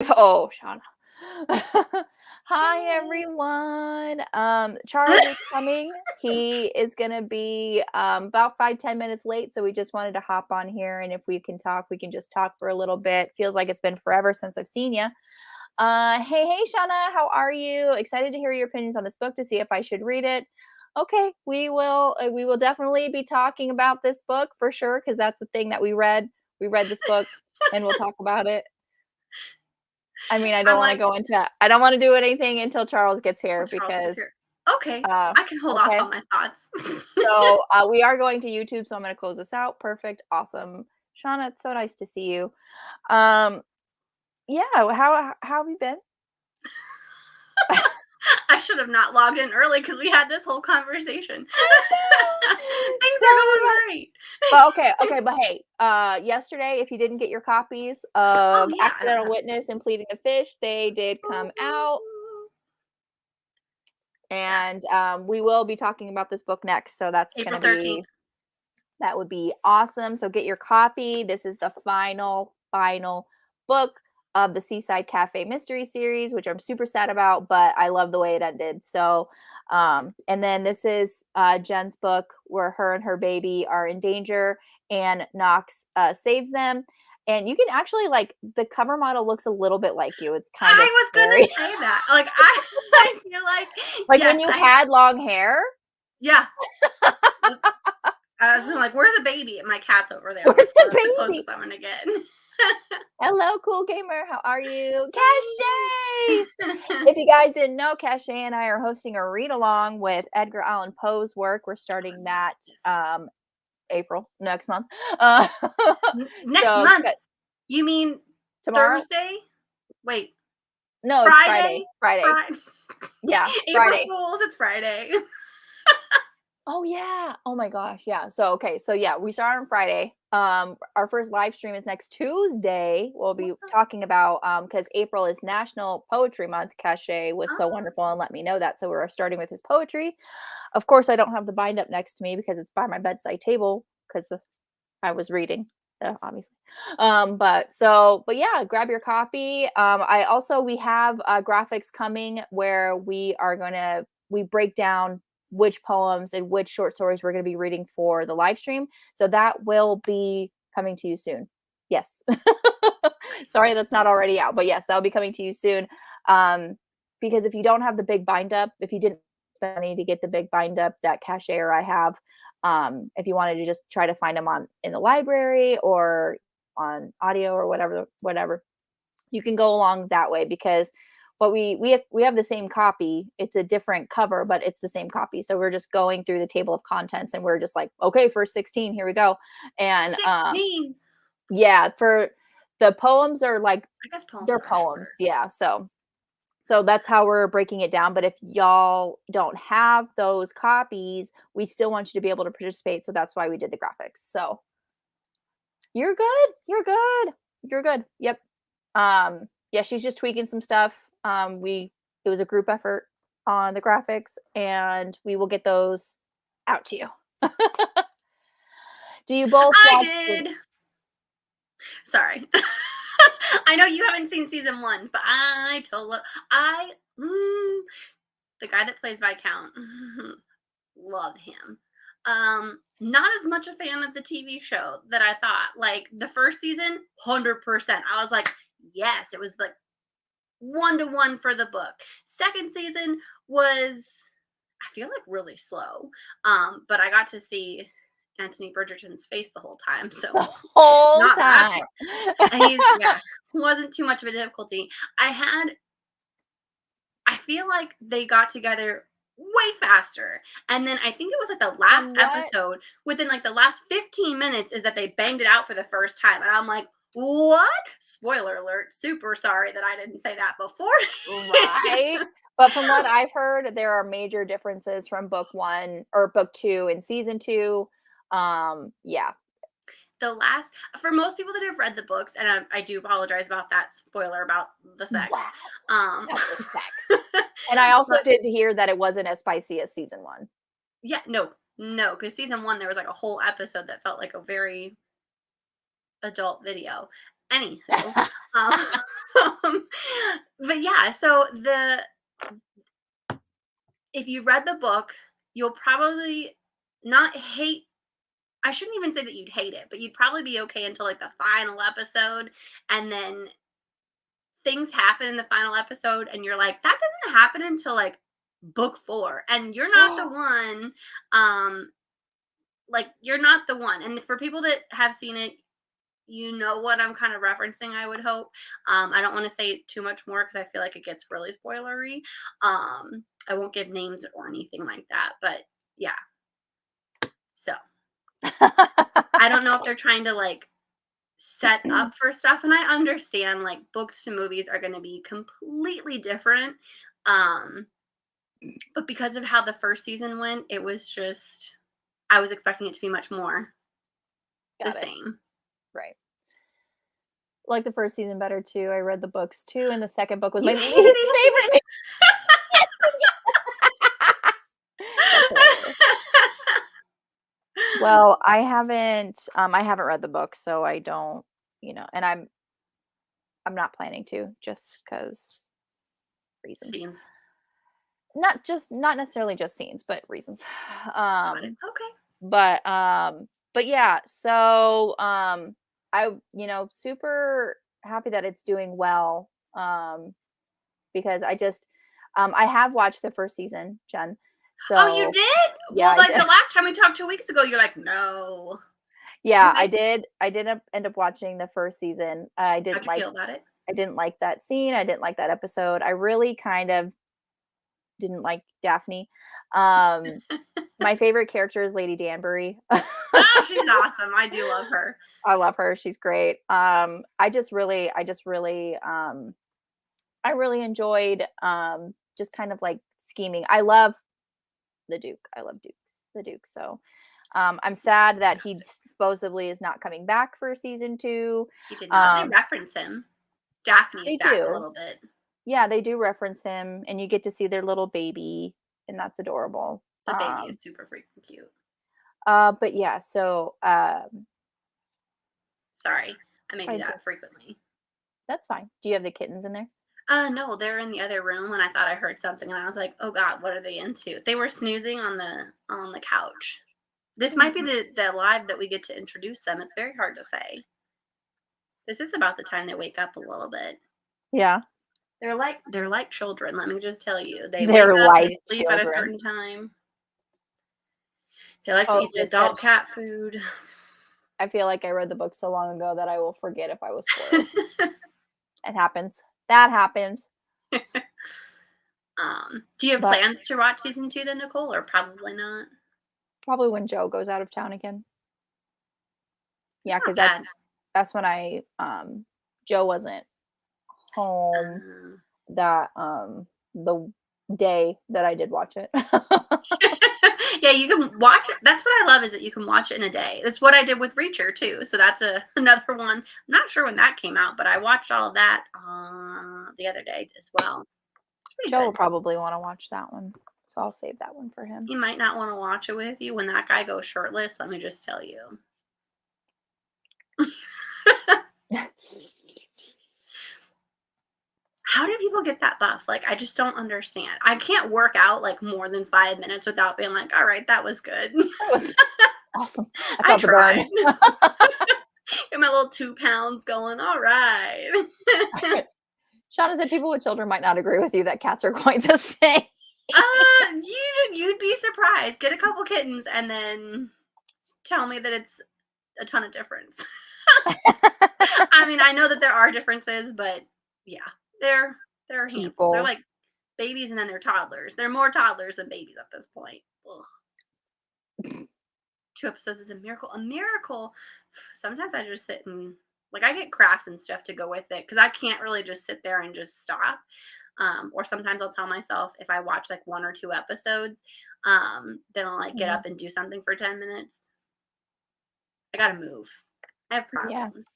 Oh, Shauna. Hi everyone. Charles is coming. He is gonna be about 5-10 minutes late, so we just wanted to hop on here, and if we can talk, we can just talk for a little bit. Feels like it's been forever since I've seen you. Hey, Shauna, how are you? Excited to hear your opinions on this book to see if I should read it. Okay, we will. We will definitely be talking about this book for sure because that's the thing that we read. We read this book, and we'll talk about it. I mean, I don't I'm wanna like, go into I don't wanna do anything until Charles gets here Charles gets because, here. Okay, uh I can hold off okay. on my thoughts. So, we are going to YouTube, so I'm gonna close this out. Perfect, awesome. Shauna, it's so nice to see you. Um, yeah, how have you been? I should have not logged in early because we had this whole conversation. I know. Things are Sorry going about great. But okay, but hey, yesterday, if you didn't get your copies Oh of yeah, I don't Accidental have. Witness and Pleading the Fish, they did come out. Yeah, And we will be talking about this book next. So that's going April to be 13th. that would be awesome. So get your copy. This is the final book of the Seaside Cafe Mystery Series, which I'm super sad about, but I love the way it ended. So, and then this is Jen's book where her and her baby are in danger and Knox saves them. And you can actually like the cover model looks a little bit like you. It's kind of I was scary. gonna say that. Like I feel like Like when yes, you I have. had long hair. Yeah, I was like, "Where's the baby?" And my cat's over there. I'm Where's like, "Well, that's the the baby? closest I'm gonna get." Hello, cool gamer. How are you? Cache! Hey. If you guys didn't know, Cache and I are hosting a read along with Edgar Allan Poe's work. We're starting that April next month. Uh, Next so month? You mean tomorrow? Thursday? Wait, No, it's Friday. Friday? Friday. Friday. Yeah, April Friday. Fools, it's Friday. Oh yeah. Oh my gosh. Yeah. So okay. So yeah, we start on Friday. Our first live stream is next Tuesday. We'll be talking about because April is National Poetry Month. Cache was so Oh, wonderful and let me know that. So we're starting with his poetry. Of course, I don't have the bind up next to me because it's by my bedside table because I was reading, obviously. But yeah, grab your copy. I also we have graphics coming where we break down which poems and which short stories we're gonna be reading for the live stream. So that will be coming to you soon. Yes. Sorry that's not already out, but yes, that'll be coming to you soon. Um, because if you don't have the big bind up, if you didn't spend money to get the big bind up that Cache or I have, if you wanted to just try to find them on in the library or on audio or whatever, you can go along that way because what we have the same copy. It's a different cover, but it's the same copy. So we're just going through the table of contents and we're just like, okay, first 16, here we go. And 16. yeah, for the poems are like I guess poems they're are poems. shorter. Yeah. So that's how we're breaking it down. But if y'all don't have those copies, we still want you to be able to participate. So that's why we did the graphics. So you're good. You're good. You're good. Yep. Yeah, she's just tweaking some stuff. It was a group effort on the graphics, and we will get those out to you. Do you both I watch did. Sorry. I know you haven't seen season 1, but I the guy that plays Viscount, love him. Not as much a fan of the TV show that I thought. Like the first season, 100%. I was like, yes, it was like 1-to-1 for the book. Second season was, I feel like, really slow. But I got to see Anthony Bridgerton's face the whole time, so the whole not bad time? for him. And he's yeah, wasn't too much of a difficulty. I feel like they got together way faster. And then I think it was like the last From what? episode, within like the last 15 minutes, is that they banged it out for the first time. And I'm like, what? Spoiler alert. Super sorry that I didn't say that before. Right. But from what I've heard, there are major differences from book 1 or book 2 and season 2. Yeah. The last, for most people that have read the books, and I do apologize about that spoiler about the sex. Wow. Um, About the sex. And I also but did hear that it wasn't as spicy as season 1. yeah, no, because season 1 there was like a whole episode that felt like a very adult video. Anywho, but yeah, so if you read the book, you'll probably not hate. I shouldn't even say that you'd hate it, but you'd probably be okay until like the final episode, and then things happen in the final episode, and you're like, that doesn't happen until like book 4, and you're not the one. Like you're not the one. And for people that have seen it, you know what I'm kind of referencing, I would hope. I don't want to say too much more because I feel like it gets really spoilery. I won't give names or anything like that, but yeah. So I don't know if they're trying to like set up for stuff, and I understand like books to movies are going to be completely different. Um, but because of how the first season went, it was just I was expecting it to be much more the Got it. same. Right. Like the first season better too. I read the books too, and the second book was my You least hated it. favorite. That's hilarious. Well, I haven't read the book, so I don't, and I'm not planning to just because reasons. Scenes. Not necessarily just scenes, but reasons. Got it. Okay. But yeah, so I super happy that it's doing well. Because I have watched the first season, Jen. Oh, you So did? yeah, Well, I like did. the last time we talked 2 weeks ago, you're like, no. Yeah, I Okay. did. I did end up watching the first season. How'd you feel about it? I didn't like that scene. I didn't like that episode. I really kind of didn't like Daphne. Um, my favorite character is Lady Danbury. Oh, she's awesome. I do love her. I love her. She's great. I really enjoyed just kind of like scheming. I love the Duke. I love the Duke. So I'm sad that he Fantastic. supposedly is not coming back for season 2. He did not. They Um, reference him. Daphne is they back a do. little bit. Yeah, they do reference him, and you get to see their little baby, and that's adorable. The baby is super freaking cute. But yeah, so Sorry, I may do I that just frequently. that's fine. Do you have the kittens in there? No, they're in the other room, and I thought I heard something, and I was like, "Oh God, what are they into?" They were snoozing on the couch. This might be Mhm. the live that we get to introduce them. It's very hard to say. This is about the time they wake up a little bit. Yeah, They're like children. Let me just tell you, they wake they're up, like they sleep at a children. certain time. They like to Oh, eat the adult cat food. I feel like I read the book so long ago that I will forget if I was spoiled. It happens. That happens. Do you have But plans to watch season 2 then, Nicole, or probably not? probably when Joe goes out of town again. It's Yeah, not because bad. that's when Joe wasn't home Uh, that the day that I did watch it. yeah, you can watch it. That's what I love is that you can watch it in a day. That's what I did with Reacher too. So that's another one. I'm not sure when that came out, but I watched all of that the other day as well. It's pretty Joe will good. probably want to watch that one, so I'll save that one for him. He might not want to watch it with you when that guy goes shirtless. Let me just tell you. How do people get that buff? Like, I just don't understand. I can't work out like more than 5 minutes without being like, all right, that was good. That was awesome. I I felt the burn. tried. Get my little 2 pounds going. All right. Shauna said people with children might not agree with you that cats are quite the same. You'd be surprised. Get a couple kittens and then tell me that it's a ton of difference. I mean, I know that there are differences, but yeah, they're a handful. They're People. like babies and then they're toddlers. They're more toddlers than babies at this point. Ugh. 2 episodes is a miracle. A miracle. Sometimes I just sit and like I get crafts and stuff to go with it because I can't really just sit there and just stop. Or sometimes I'll tell myself if I watch like 1 or 2 episodes, then I'll like get Mhm. up and do something for 10 minutes. I gotta move. I have Yeah, problems.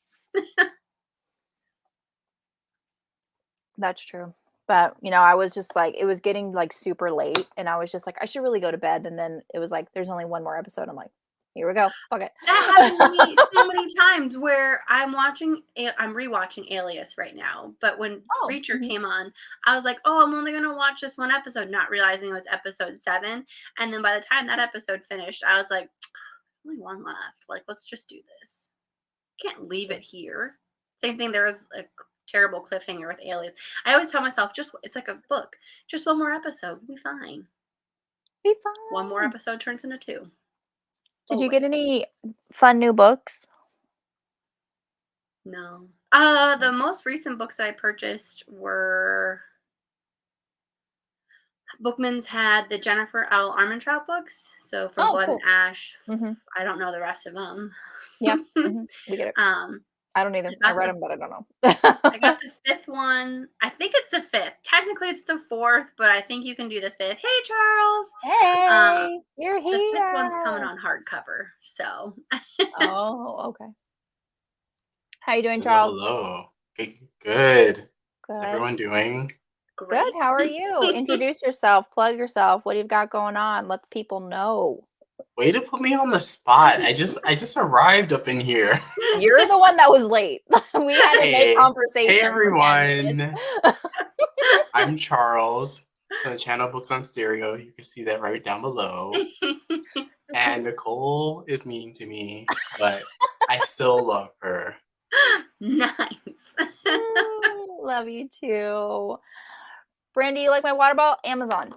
that's true. But, I was just like, it was getting like super late, and I was just like, I should really go to bed. And then it was like, there's only one more episode. I'm like, Here we go. Fuck it. That happened to me so many times where I'm rewatching Alias right now, but when Oh, Reacher came on, I was like, "Oh, I'm only gonna watch this one episode," not realizing it was episode 7, and then by the time that episode finished, I was like, "Only one left. Like, let's just do this. Can't leave it here." Same thing, there was a terrible cliffhanger with Alias. I always tell myself, just it's like a book. Just one more episode, we'll be fine. be One more fine. episode turns into 2. Did you get any fun new books? No. The most recent books I purchased were Bookman's had the Jennifer L. Armentrout books. So from Oh, Blood cool. and Ash, Mhm. I don't know the rest of them. Yeah. Mhm. We get it. um, I don't either. I read them, but I don't know. I got the 5th one. I think it's the 5th. Technically, it's the 4th, but I think you can do the 5th. Hey, Charles. Hey, you're The 5th one's coming here. on hardcover. So Oh, okay. How you doing, Hello, Charles? hello. Good. How's Good. everyone doing? Good. great. How are you? Introduce yourself. Plug yourself. What do you've got going on? Let the people know. Way to put me on the spot. I just arrived up in here. You're the one that was late. We had to make Hey, conversation hey for 10 everyone. minutes. I'm Charles from the channel Books on Stereo. You can see that right down below. And Nicole is mean to me, but I still love her. Nice. Love you too. Brandy, you like my water bottle? Amazon.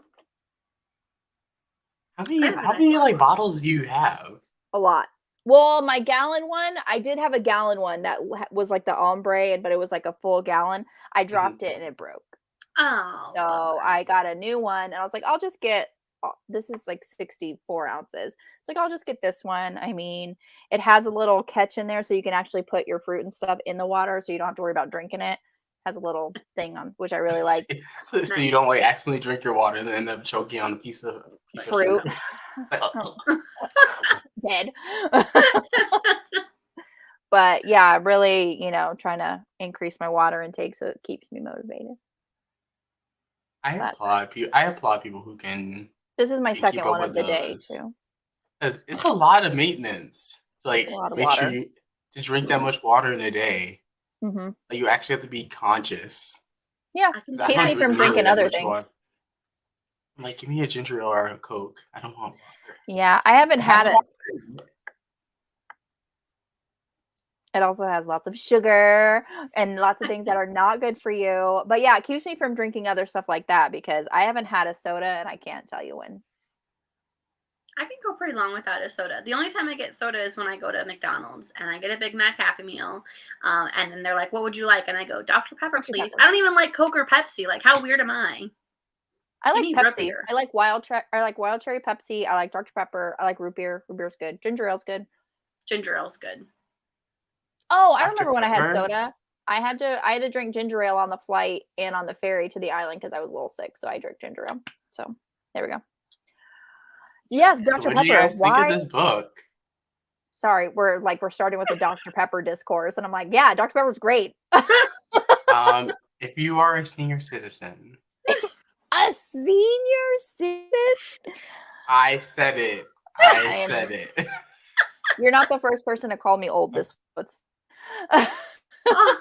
How That is a how nice many water bottles do you have? A lot. Well, my gallon one, I did have a gallon one that was like the ombre, but it was like a full gallon. I dropped it and it broke. Oh, So bummer. I got a new one and I was like, I'll just get this is like 64 ounces. It's like, I'll just get this one. I mean, it has a little catch in there so you can actually put your fruit and stuff in the water so you don't have to worry about drinking it. Has a little thing on, which I really like. So you don't like accidentally drink your water and then end up choking on a piece of Fruit. sugar. Dead. But yeah, really, trying to increase my water intake so it keeps me motivated. I But applaud people who can this is my keep second up one of with the day those. too. 'Cause it's a lot of maintenance to It's a lot of make sure water. to drink that much water in a day. Hmm. Like, you actually have to be conscious. Yeah, I can 'Cause I keeps don't me drink from nearly drinking that other much things. water. I'm like, give me a ginger ale or a Coke. I don't want water. Yeah, I haven't It has had it. water in it. It also has lots of sugar and lots of things that are not good for you. But yeah, it keeps me from drinking other stuff like that because I haven't had a soda and I can't tell you when. I can go pretty long without a soda. The only time I get soda is when I go to McDonald's and I get a Big Mac Happy Meal. And then they're like, "What would you like?" And I go, "Dr. Pepper, Dr. please." Pepper. I don't even like Coke or Pepsi. Like, how weird am I? I Give like me root Pepsi. beer. I like wild cherry Pepsi. I like Dr. Pepper. I like root beer. Root beer's good. Ginger ale's good. Ginger ale's good. Oh, I Dr. remember when I had Pepper? soda. I had to drink ginger ale on the flight and on the ferry to the island because I was a little sick. So I drank ginger ale. So there we go. Yes, So Dr. what do you Pepper. guys think of Why? this book? Sorry, we're starting with the Dr. Pepper discourse, and I'm like, yeah, Dr. Pepper's great. If you are a senior citizen, A senior citizen? I said it. I I am. said it. You're not the first person to call me old. This what's. Oh,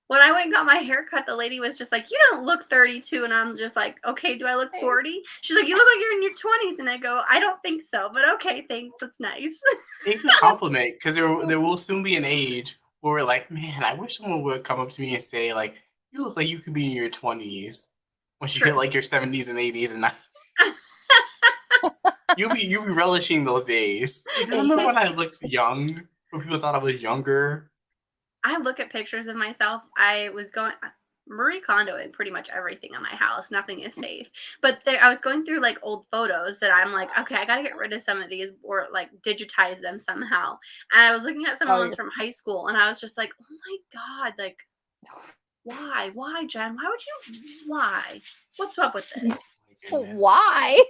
when I went and got my hair cut, the lady was just like, "You don't look 32," and I'm just like, "Okay, do I look 40?" She's like, "You look like you're in your 20s," and I go, "I don't think so, but okay, thanks, that's nice." Take the compliment, because there will soon be an age where we're like, man, I wish someone would come up to me and say, like, you look like you could be in your 20s. Once you True. hit like your 70s and 80s, and you'll be relishing those days. Like, remember when I looked young? When people thought I was younger? I look at pictures of myself. I was going Marie Kondoing pretty much everything in my house. Nothing is safe. But I was going through like old photos that I'm like, okay, I got to get rid of some of these or like digitize them somehow. And I was looking at some of the ones from high school and I was just like, oh my God, like, why, Jen? Why? What's up with this? Oh, goodness. Why?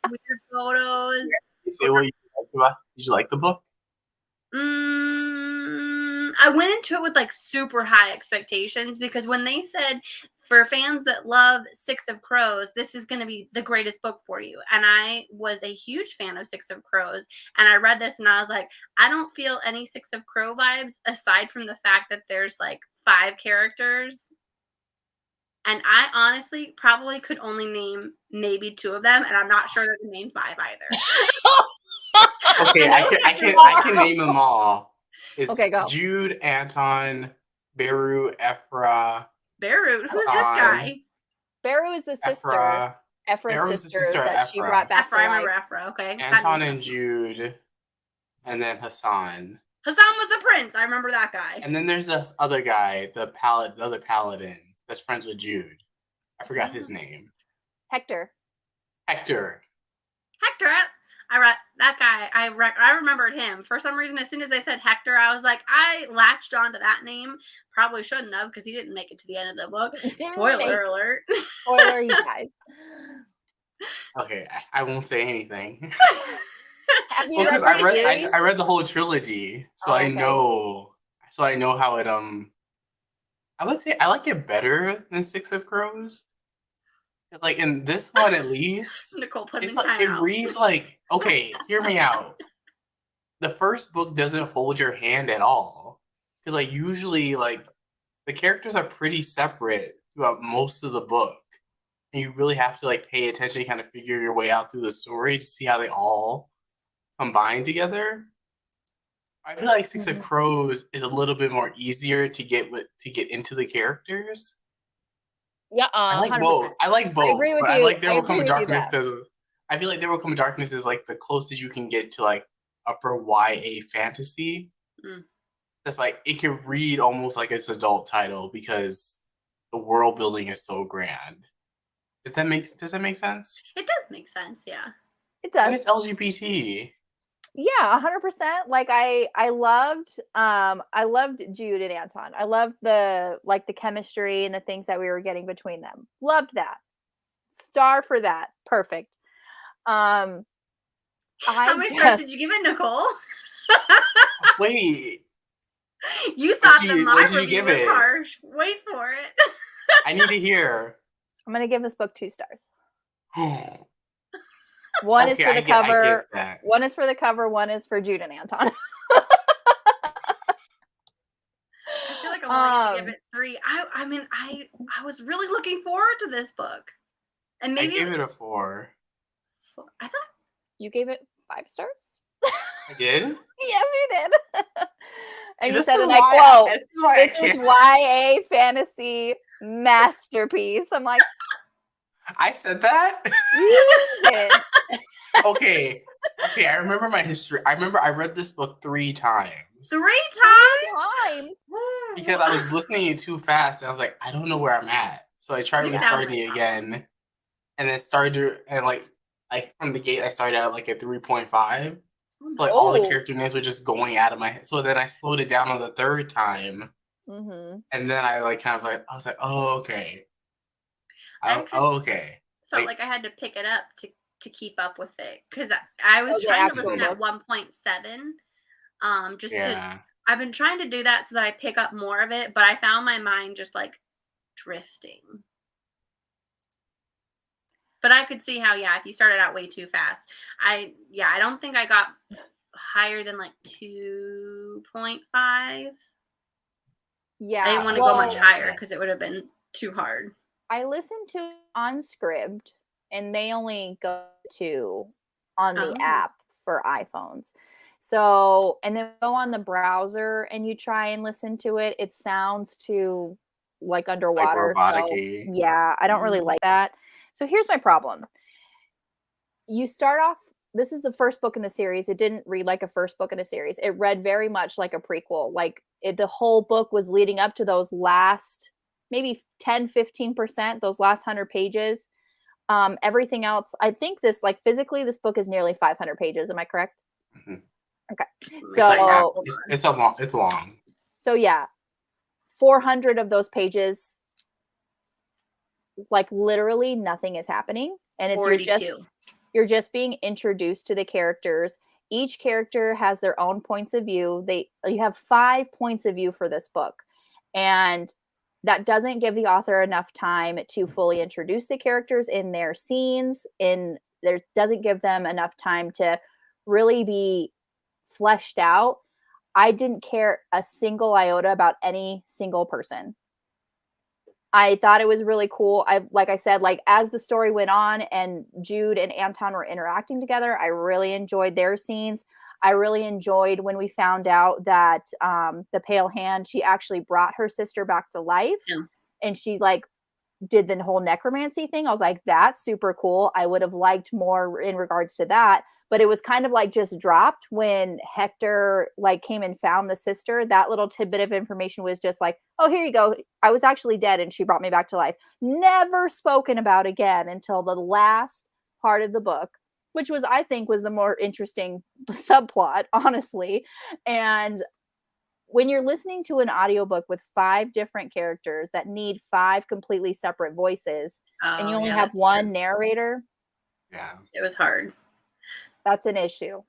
Weird photos. You say what you liked about. Did you like the book? I went into it with like super high expectations because when they said for fans that love Six of Crows, this is going to be the greatest book for you. And I was a huge fan of Six of Crows. And I read this and I was like, I don't feel any Six of Crow vibes aside from the fact that there's like 5 characters. And I honestly probably could only name maybe 2 of them. And I'm not sure I can name 5 either. Okay, I can name them all. It's Okay, go. Jude, Anton, Beru, Ephra. Beru, who's this guy? Beru is the sister. Ephra. Ephra's Beru's sister, the sister of that she Ephra. brought back Ephra, to I life. remember Ephra, okay. Anton and Jude, and then Hassan. Hassan was the prince. I remember that guy. And then there's this other guy, the other paladin that's friends with Jude. I forgot his name. Hector. Hector. I read that guy. I remembered him for some reason. As soon as they said Hector, I was like, I latched onto that name. Probably shouldn't have because he didn't make it to the end of the book. Spoiler alert. Spoiler, you guys. Okay, I won't say anything. Have you Well, because read the series? I read the whole trilogy, so I know how it I would say I like it better than Six of Crows. Because like in this one at least, Nicole put it's in like it timeout. reads like, okay, hear me out. The first book doesn't hold your hand at all. Because like usually like the characters are pretty separate throughout most of the book. And you really have to like pay attention, kind of figure your way out through the story to see how they all combine together. I feel like Six of Crows is a little bit more easier to get into the characters. Yeah, I like 100%. both. I like both. I agree with but you. I like There I Will Come agree a with you Darkness that. because I feel like There Will Come a Darkness is like the closest you can get to like upper YA fantasy. That's like it can read almost like it's adult title because the world building is so grand. Does that make sense? It does make sense, yeah. It does. And it's LGBT. Yeah, 100%. Like I loved Jude and Anton. I loved the chemistry and the things that we were getting between them. Loved that. Star for that. Perfect. How many stars did you give it, Nicole? Wait. You thought my did you review give was it? harsh. Wait for it. I need to hear. I'm gonna give this book 2 stars. One is for the cover. One is for the cover. One is for Jude and Anton. I feel like I'm only gonna give it 3. I mean, I was really looking forward to this book, and maybe I gave it a 4. I thought you gave it 5 stars. I did. Yes, you did. And you said, and I quote, "This is YA fantasy masterpiece." I'm like, I said that? You did. Okay. I remember my history. I remember I read this book 3 times. 3 times? Because I was listening too fast, and I was like, I don't know where I'm at. So I tried restarting it again, and then like from the gate, I started out like at 3.5. So like all the character names were just going out of my head. So then I slowed it down on the 3rd time, and then I I was like, oh okay. Okay. Felt like I had to pick it up to keep up with it because I was trying to listen at 1.7. I've been trying to do that so that I pick up more of it, but I found my mind just like drifting. But I could see how, if you started out way too fast. I don't think I got higher than like 2.5. Yeah. I didn't want to go much higher because it would have been too hard. I listened to on Scribd, and they only go to on the app for iPhones. So, and then go on the browser and you try and listen to it. It sounds too like underwater. Like robotic-y. So, yeah, I don't really like that. So here's my problem. You start off, this is the first book in the series. It didn't read like a first book in a series. It read very much like a prequel. Like the whole book was leading up to those last maybe 10-15%, those last 100 pages. Everything else, I think this, like physically, this book is nearly 500 pages. Am I correct? Mm-hmm. Okay. So it's long. So yeah, 400 of those pages, like literally nothing is happening, and you're just being introduced to the characters each character has their own points of view. You have 5 points of view for this book. And that doesn't give the author enough time to fully introduce the characters in their scenes, there doesn't give them enough time to really be fleshed out. I didn't care a single iota about any single person. I thought it was really cool. Like I said, like as the story went on and Jude and Anton were interacting together, I really enjoyed their scenes. I really enjoyed when we found out that the Pale Hand, she actually brought her sister back to life, and she like did the whole necromancy thing. I was like, that's super cool. I would have liked more in regards to that, but it was kind of like just dropped when Hector like came and found the sister. That little tidbit of information was just like, oh, here you go. I was actually dead and she brought me back to life. Never spoken about again until the last part of the book, which was, I think, was the more interesting subplot, honestly. And when you're listening to an audiobook with 5 different characters that need 5 completely separate voices, and you only have one narrator, it was hard. That's an issue.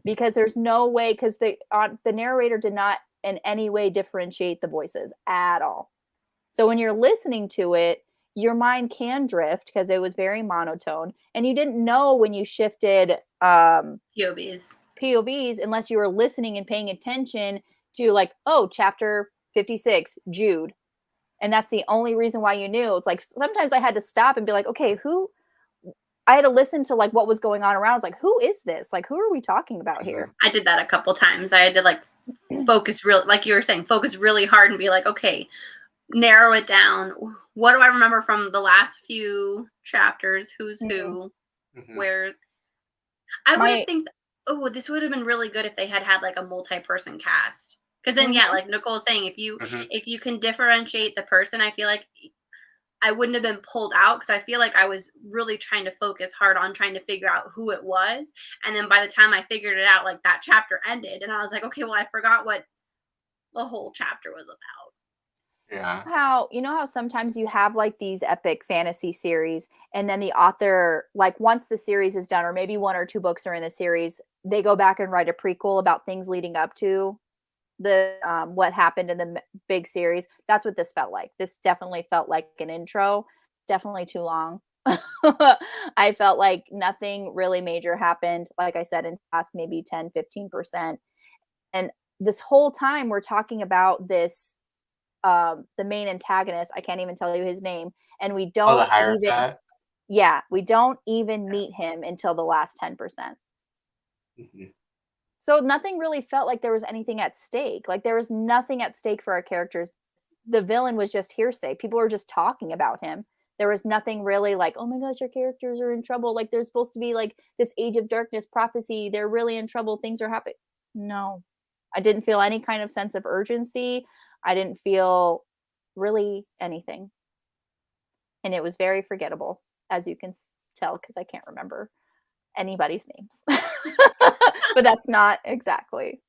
Because there's no way, because the narrator did not in any way differentiate the voices at all. So when you're listening to it, your mind can drift because it was very monotone, and you didn't know when you shifted POVs unless you were listening and paying attention to like, oh, chapter 56, Jude. And that's the only reason why you knew. It's like sometimes I had to stop and be like, okay, I had to listen to like what was going on around. It's like, who is this? Like, who are we talking about here? I did that a couple times. I had to like focus like you were saying, focus really hard and be like, okay, narrow it down. What do I remember from the last few chapters? Who's who? Where I would think, oh, this would have been really good if they had like a multi-person cast. Because then, like Nicole's saying, if you can differentiate the person, I feel like I wouldn't have been pulled out, because I feel like I was really trying to focus hard on trying to figure out who it was. And then by the time I figured it out, like that chapter ended, and I was like, okay, well, I forgot what the whole chapter was about. Yeah. How sometimes you have like these epic fantasy series, and then the author, like once the series is done, or maybe 1 or 2 books are in the series, they go back and write a prequel about things leading up to the what happened in the big series. That's what this felt like. This definitely felt like an intro. Definitely too long. I felt like nothing really major happened, like I said, in past maybe 10-15%. And this whole time we're talking about this the main antagonist, I can't even tell you his name, and we don't we don't even meet him until the last 10%. So nothing really felt like there was anything at stake. Like there was nothing at stake for our characters. The villain was just hearsay. People were just talking about him. There was nothing really like, oh my gosh, your characters are in trouble. Like there's supposed to be like this Age of Darkness prophecy. They're really in trouble. Things are happening. No, I didn't feel any kind of sense of urgency. I didn't feel really anything. And it was very forgettable, as you can tell, because I can't remember anybody's names. But that's not exactly.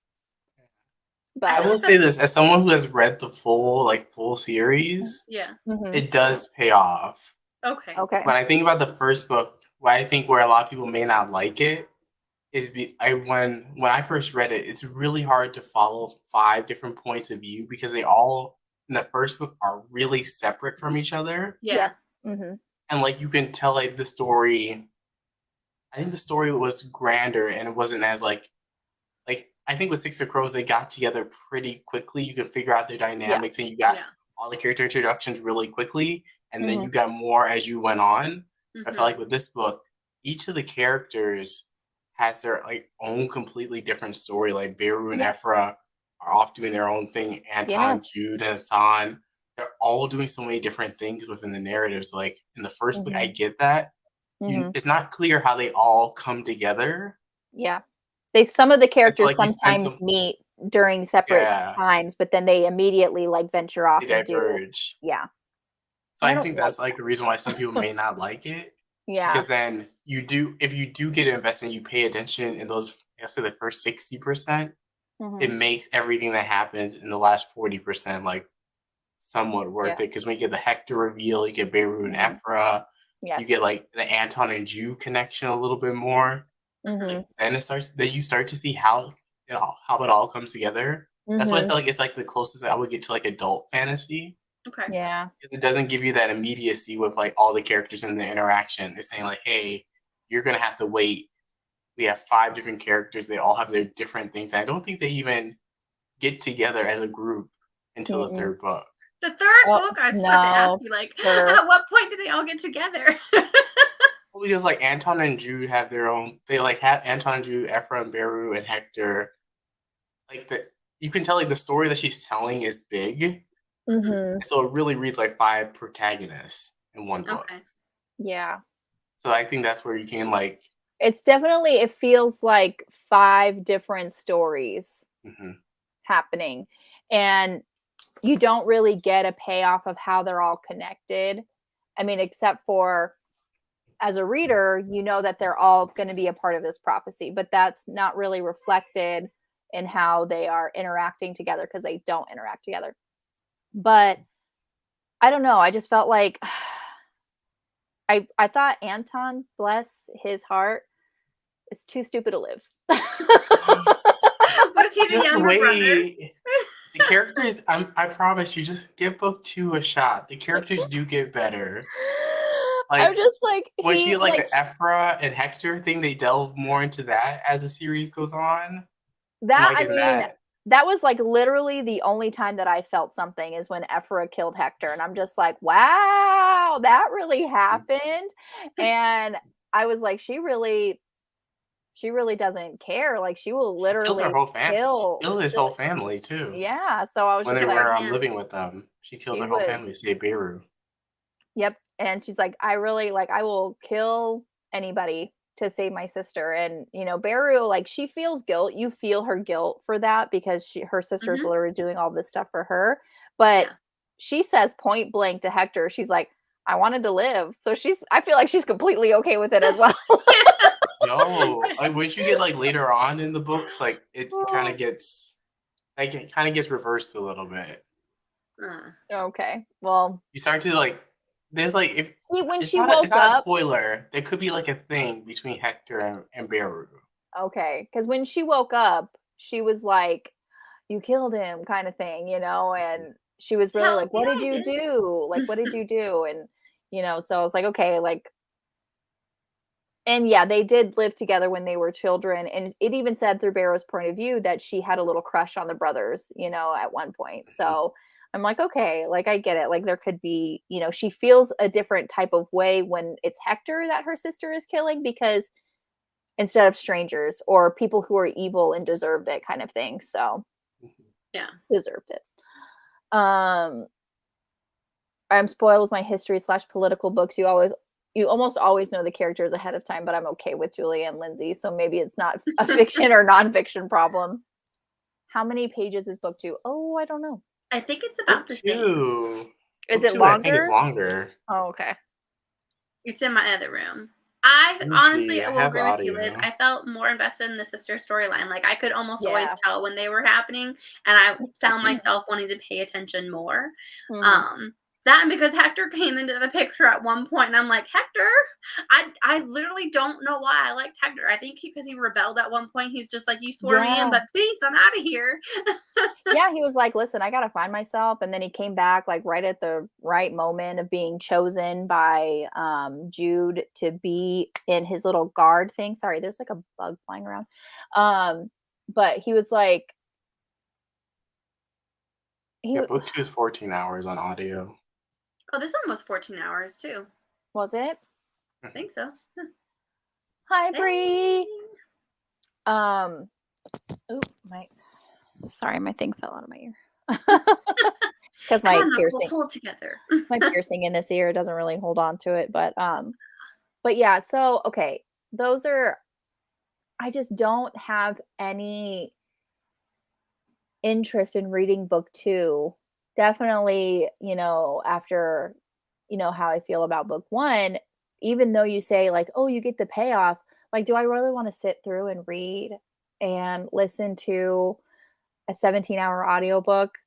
But I will say this, as someone who has read the full series, it does pay off. Okay. When I think about the first book, I think where a lot of people may not like it is when I first read it, it's really hard to follow 5 different points of view, because they all in the first book are really separate from each other. Yes. And like you can tell, like the story, I think the story was grander, and it wasn't as like I think with Six of Crows they got together pretty quickly. You could figure out their dynamics, and you got all the character introductions really quickly, and then you got more as you went on. I felt like with this book, each of the characters has their like own completely different story. Like Beru and Ephra are off doing their own thing. Anton, Jude, and Hassan, they're all doing so many different things within the narratives. Like in the first book, I get that. It's not clear how they all come together. Yeah. Some of the characters sometimes meet during separate times, but then they immediately like venture off and diverge. So I think that's like the reason why some people may not like it. Because then if you do get invested and you pay attention in those, I say the first 60%, it makes everything that happens in the last 40% like somewhat worth it. Because when you get the Hector reveal, you get Beru and Ephra, you get like the Anton and Jude connection a little bit more. Mhm. and then you start to see how it all comes together. That's why I Mhm. said like it's like the closest I would get to like adult fantasy. Okay. Yeah. Because it doesn't give you that immediacy with like all the characters and the interaction. It's saying like, hey, you're gonna have to wait. We have 5 different characters. They all have their different things. And I don't think they even get together as a group until the Mm-mm. 3rd book. The third Oh, book, I was about to ask no, you, like, sir. at what point do they all get together? Well, because like Anton and Jude have their own. They like have Anton and Jude, Ephraim, Beru, and Hector. Like you can tell like the story that she's telling is big. Mhm. So it really reads like 5 protagonists in one book. Okay. Yeah. So I think that's where you can like. It's definitely it feels like 5 different stories Mhm. happening, and you don't really get a payoff of how they're all connected. I mean, except for as a reader, you know that they're all gonna be a part of this prophecy, but that's not really reflected in how they are interacting together because they don't interact together. But I don't know, I just felt like I thought Anton, bless his heart, is too stupid to live. Was he the Just the younger brother? way the characters, I promise you, just give book 2 a shot. The characters do get better. I'm Like just like, once you he get like like the Ephra and Hector thing, they delve more into that as the series goes on. I'm that I liking mean, that. that was like literally the only time that I felt something is when Ephra killed Hector, and I'm just like, wow, that really happened. And I was like, she really doesn't care. Like she will She killed her literally whole family. She kill. killed his whole family too. Yeah. So I was When just they like, were Man. living with them, she killed she their whole was, family to save Beru. yep. And she's like, I really like, I will kill anybody to save my sister. And Beru, like she feels guilt. You feel her guilt for that because her sister's Mhm. literally doing all this stuff for her. But Yeah. she says point blank to Hector, she's like, I wanted to live. So I feel like she's completely okay with it as well. No, like once you get like later on in the books, like it kind of gets like it kind of gets reversed a little bit. Okay. Well, You start to like there's like if when it's she not a, it's woke not a up, spoiler. There could be like a thing between Hector and Beru. okay, because when she woke up, she was like, "You killed him," kind of thing, and she was really Hell like, "What yeah, did I you did. do? Like, what did you do?" And so I was like, "Okay, like." And yeah, they did live together when they were children, and it even said through Barrow's point of view that she had a little crush on the brothers, at one point. Mhm. So I'm like, okay, like I get it. Like there could be, she feels a different type of way when it's Hector that her sister is killing because instead of strangers or people who are evil and deserved it kind of thing. So Yeah. deserved it. Um I'm spoiled with my history/political books. You almost always know the characters ahead of time, but I'm okay with Julia and Lindsay, so maybe it's not a fiction or nonfiction problem. How many pages is book 2? Oh, I don't know. I think it's about Book the same. two, Is book it two, I think is longer? longer. Oh, okay. It's in my other room. I Let me honestly see. I will have the agree with you, Liz. audio. I felt more invested in the sister storyline. Like I could almost always Yeah. tell when they were happening, and I found myself wanting to pay attention more. Mhm. Um, that and because Hector came into the picture at one point, and I'm like, Hector, I literally don't know why I liked Hector. I think because he rebelled at one point. He's just like, you swore me in, Yeah. but peace, I'm out of here. Yeah, he was like, "Listen, I gotta find myself," and then he came back, like, right at the right moment of being chosen by, Jude to be in his little guard thing. Sorry, there's, like, a bug flying around. But he was like he Yeah, w book 2 is 14 hours on audio. Oh, this one was 14 hours too. was it? I think so. Huh. Hi, Dang. Bree. Um, oop, sorry, my thing fell out of my ear. Because Come on, now, we'll pull it together. my piercing in this ear doesn't really hold on to it, but yeah, so, okay, those are I just don't have any interest in reading book 2. Definitely, after, how I feel about book 1, even though you say like, "Oh, you get the payoff," like, do I really wanna sit through and read and listen to a 17-hour audiobook?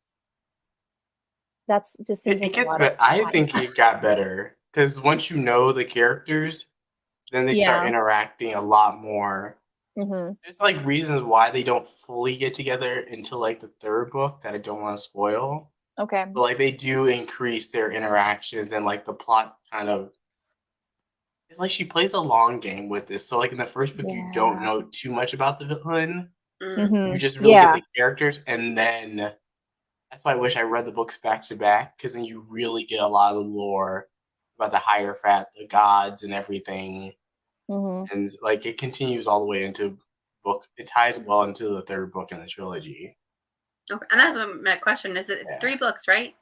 That's just seems It like a gets lot of better. I time. think it got better because once you know the characters, then they start Yeah. interacting a lot more. There's like reasons why they don't fully get together until like the third book that I don't want to spoil. Okay. But like they do increase their interactions and like the plot kind of. It's like she plays a long game with this. So like in the first book, you don't Yeah. know too much about the villain. Mm. You just really get Yeah. the characters, and then that's why I wish I read the books back to back, because then you really get a lot of the lore about the Hierophant, the gods, and everything. And like it continues all the way into book. It ties well into the third book in the trilogy. Okay. And that's what my question is. It 3 books, right?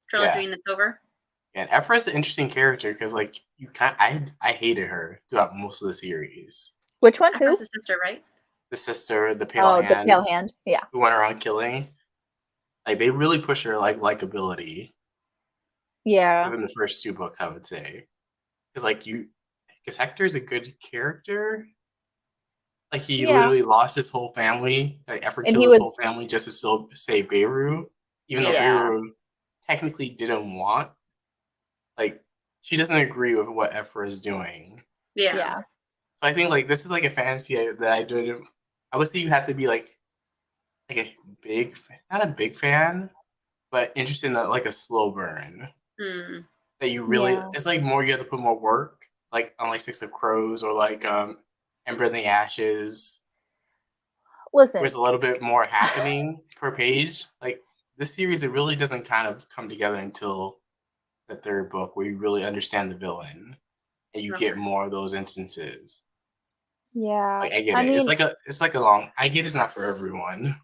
Trilogy, Yeah. and it's over. And Ephra's an interesting character because like I hated her throughout most of the series. Which one? Who? Ephra's the sister, right? The sister, the pale Oh, hand, the pale hand. Yeah. who went around killing. Like they really push her like likability Yeah. within the first 2 books, I would say. Because Hector's a good character. Like he Yeah. literally lost his whole family. Like Ephra And killed he his whole was family just to still save Beirut, even though Yeah. Beirut technically didn't want. Like she doesn't agree with what Ephra is doing. Yeah. So I think like this is like a fantasy that I did. I would say you have to be like a not a big fan, but interested in like a slow burn. Mm. That you really, Yeah. it's like more, you have to put more work, like on like Six of Crows or like Ember in the Ashes. Listen. There's a little bit more happening per page. Like this series, it really doesn't kind of come together until the third book, where you really understand the villain and you get more of those instances. Yeah. Like I get I it. mean, It's like a long. I get it's not for everyone.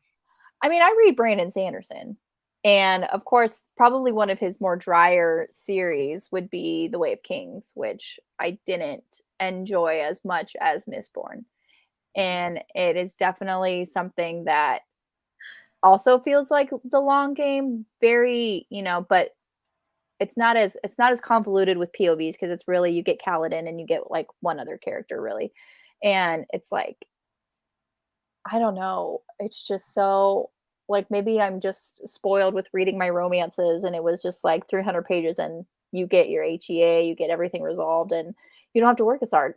I mean, I read Brandon Sanderson. And of course, probably one of his more drier series would be The Way of Kings, which I didn't enjoy as much as Mistborn. And it is definitely something that also feels like the long game, very, but it's not as convoluted with POVs, because it's really, you get Kaladin and you get like one other character really. And it's like, I don't know. It's just so, like, maybe I'm just spoiled with reading my romances, and it was just like 300 pages and you get your HEA, you get everything resolved, and you don't have to work as hard.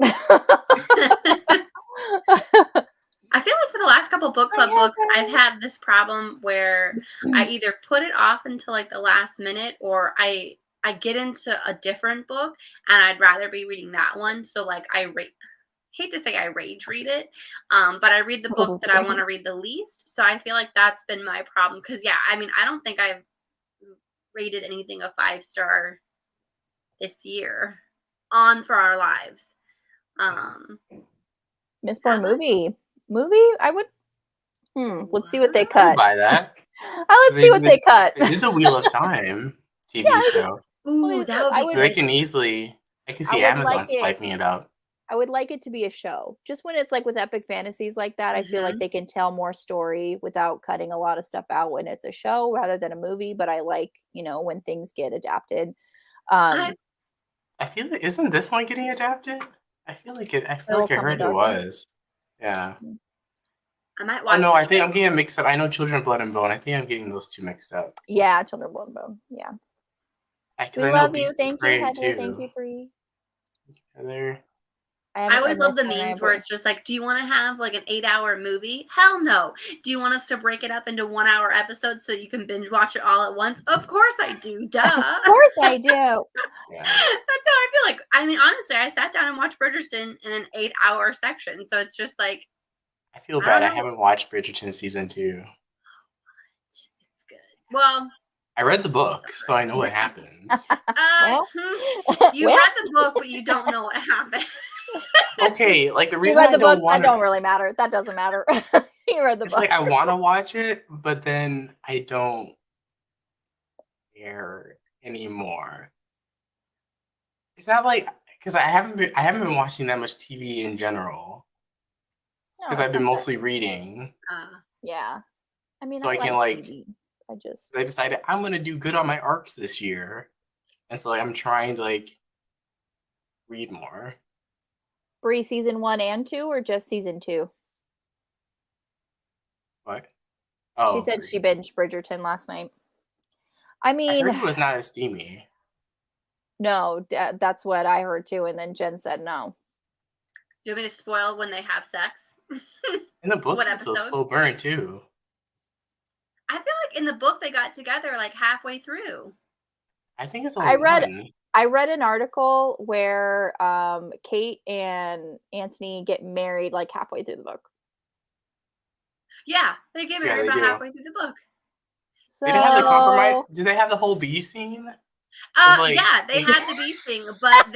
I feel like for the last couple book club books, I've had this problem where I either put it off until like the last minute, or I get into a different book and I'd rather be reading that one. So like hate to say I rage read it, but I read the book that I want to read the least. So I feel like that's been my problem. Because yeah, I mean, I don't think I've rated anything a 5-star this year on For Our Lives. Mistborn movie, I would. Let's see what they I cut. buy that. Let's see what they cut. They did the Wheel of Time TV show. Ooh, that would be They can easily. I can see Amazon spiping it up. I would like it to be a show. Just when it's like with epic fantasies like that, I feel like they can tell more story without cutting a lot of stuff out when it's a show rather than a movie. But I like, when things get adapted. I feel like, isn't this one getting adapted? I feel like I heard it was. Yeah. I might watch. Oh no, I think I'm getting mixed up. I know Children of Blood and Bone. I think I'm getting those two mixed up. Yeah, Children of Blood and Bone. Yeah. We love you. Thank you, Heather. Thank you, Bree. Heather. I always love the memes where it's just like, do you want to have like an 8-hour movie? Hell no. Do you want us to break it up into 1-hour episodes so you can binge watch it all at once? Of course I do. Duh. Of course I do. Yeah. That's how I feel like. I mean, honestly, I sat down and watched Bridgerton in an 8-hour section. So it's just like, I feel bad. I haven't watched Bridgerton season 2. It's good. Well, I read the book, so I know what happens. You read the book, but you don't know what happened. Okay, like the reason that don't really matter. That doesn't matter. You read the book. Like I want to watch it, but then I don't care anymore. It's not like because I haven't been watching that much TV in general. Because I've been mostly reading. Yeah, I mean, so I can like. TV. I decided I'm gonna do good on my arcs this year, and so like, I'm trying to like read more. Bree, season 1 and 2, or just season 2? What? Oh, she said she binged Bridgerton last night. I mean, I heard it was not as steamy. No, that's what I heard too. And then Jen said no. Do you want me to spoil when they have sex? In the book, What it's a episode? slow burn too. I feel like in the book they got together like halfway through. I think it's I only read one. I read an article where Kate and Anthony get married like halfway through the book. Yeah, they get Yeah, married they about do. halfway through the book. So They didn't have the compromise. Did they have the whole bee scene? With, like, Yeah, they like- had the bee sting, but